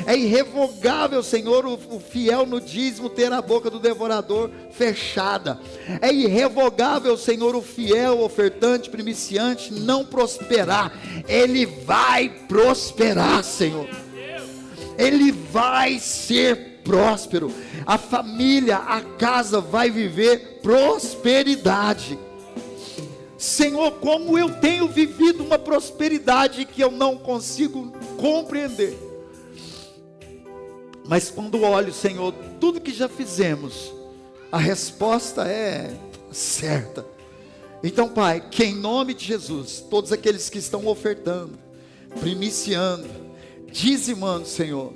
É irrevogável, Senhor, o fiel no dízimo ter a boca do devorador fechada. É irrevogável, Senhor, o fiel ofertante primiciante não prosperar. Ele vai prosperar, Senhor. Ele vai ser próspero. A família, a casa vai viver prosperidade. Senhor, como eu tenho vivido uma prosperidade que eu não consigo compreender. Mas quando olho, Senhor, tudo que já fizemos, a resposta é certa. Então, Pai, que em nome de Jesus, todos aqueles que estão ofertando, primiciando, dizimando, Senhor,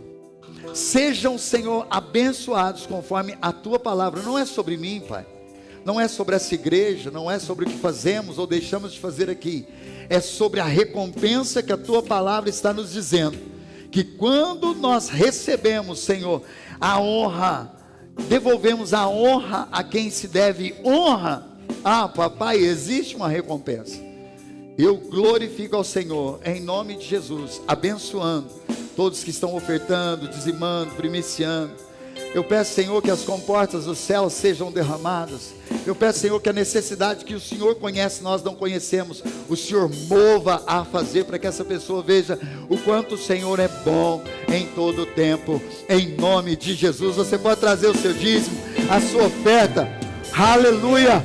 sejam, Senhor, abençoados conforme a Tua palavra. Não é sobre mim, Pai. Não é sobre essa igreja, não é sobre o que fazemos ou deixamos de fazer aqui. É sobre a recompensa que a Tua palavra está nos dizendo. Que quando nós recebemos, Senhor, a honra, devolvemos a honra a quem se deve honra. Ah, papai, existe uma recompensa. Eu glorifico ao Senhor, em nome de Jesus, abençoando todos que estão ofertando, dizimando, primiciando. Eu peço, Senhor, que as comportas do céu sejam derramadas. Eu peço, Senhor, que a necessidade que o Senhor conhece, nós não conhecemos, o Senhor mova a fazer para que essa pessoa veja o quanto o Senhor é bom em todo o tempo. Em nome de Jesus, você pode trazer o seu dízimo, a sua oferta. Aleluia!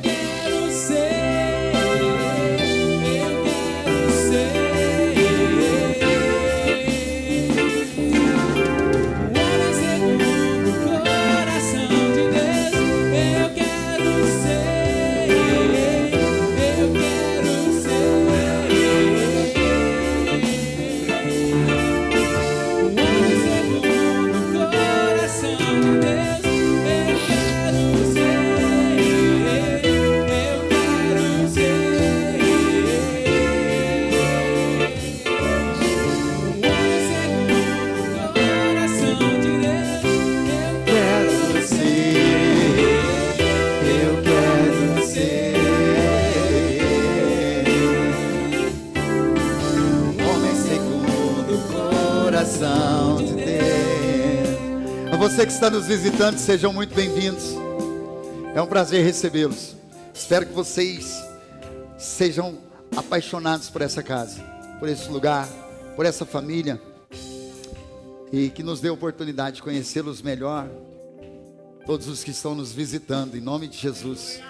você que está nos visitando, sejam muito bem-vindos. É um prazer recebê-los. Espero que vocês sejam apaixonados por essa casa, por esse lugar, por essa família, e que nos dê a oportunidade de conhecê-los melhor, todos os que estão nos visitando, em nome de Jesus.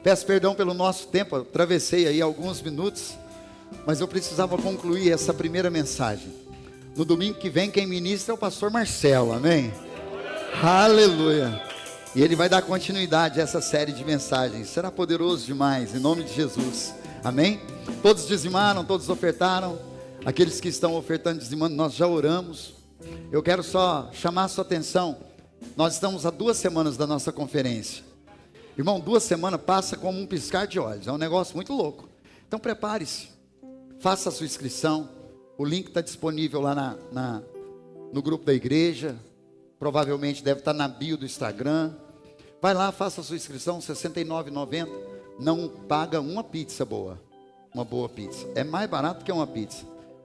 Peço perdão pelo nosso tempo, eu atravessei aí alguns minutos, mas eu precisava concluir essa primeira mensagem. No domingo que vem, quem ministra é o pastor Marcelo, amém? Aleluia! E ele vai dar continuidade a essa série de mensagens. Será poderoso demais, em nome de Jesus. Amém? Todos dizimaram, todos ofertaram. Aqueles que estão ofertando, dizimando, nós já oramos. Eu quero só chamar a sua atenção. Nós estamos há 2 semanas da nossa conferência. Irmão, 2 semanas passa como um piscar de olhos. É um negócio muito louco. Então prepare-se. Faça a sua inscrição. O link está disponível lá no grupo da igreja. Provavelmente deve estar na bio do Instagram. Vai lá, faça a sua inscrição, R$ 69,90. Não paga uma pizza boa. Uma boa pizza. É mais barato que uma pizza.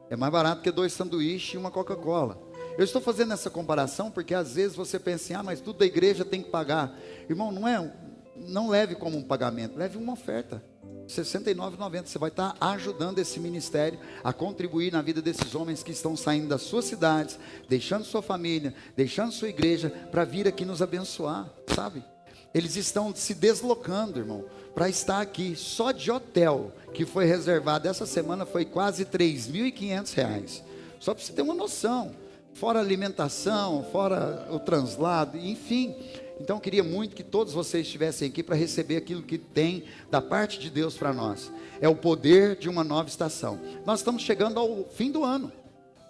É mais barato que 2 sanduíches e uma Coca-Cola. Eu estou fazendo essa comparação porque às vezes você pensa assim, mas tudo da igreja tem que pagar. Irmão, não leve como um pagamento, leve uma oferta. R$ 69,90. Você vai estar ajudando esse ministério a contribuir na vida desses homens que estão saindo das suas cidades, deixando sua família, deixando sua igreja, para vir aqui nos abençoar, sabe? Eles estão se deslocando, irmão, para estar aqui. Só de hotel que foi reservado essa semana foi quase R$ 3.500. Só para você ter uma noção. Fora alimentação, fora o translado, enfim. Então eu queria muito que todos vocês estivessem aqui para receber aquilo que tem da parte de Deus para nós. É o poder de uma nova estação. Nós estamos chegando ao fim do ano.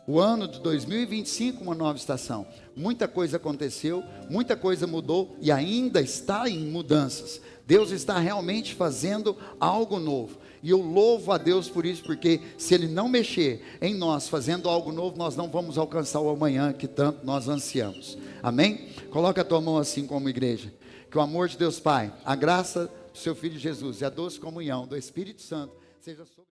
O ano de 2025, uma nova estação. Muita coisa aconteceu, muita coisa mudou e ainda está em mudanças. Deus está realmente fazendo algo novo. E eu louvo a Deus por isso, porque se Ele não mexer em nós, fazendo algo novo, nós não vamos alcançar o amanhã que tanto nós ansiamos. Amém? Coloca a tua mão assim como igreja. Que o amor de Deus Pai, a graça do seu Filho Jesus e a doce comunhão do Espírito Santo seja sobre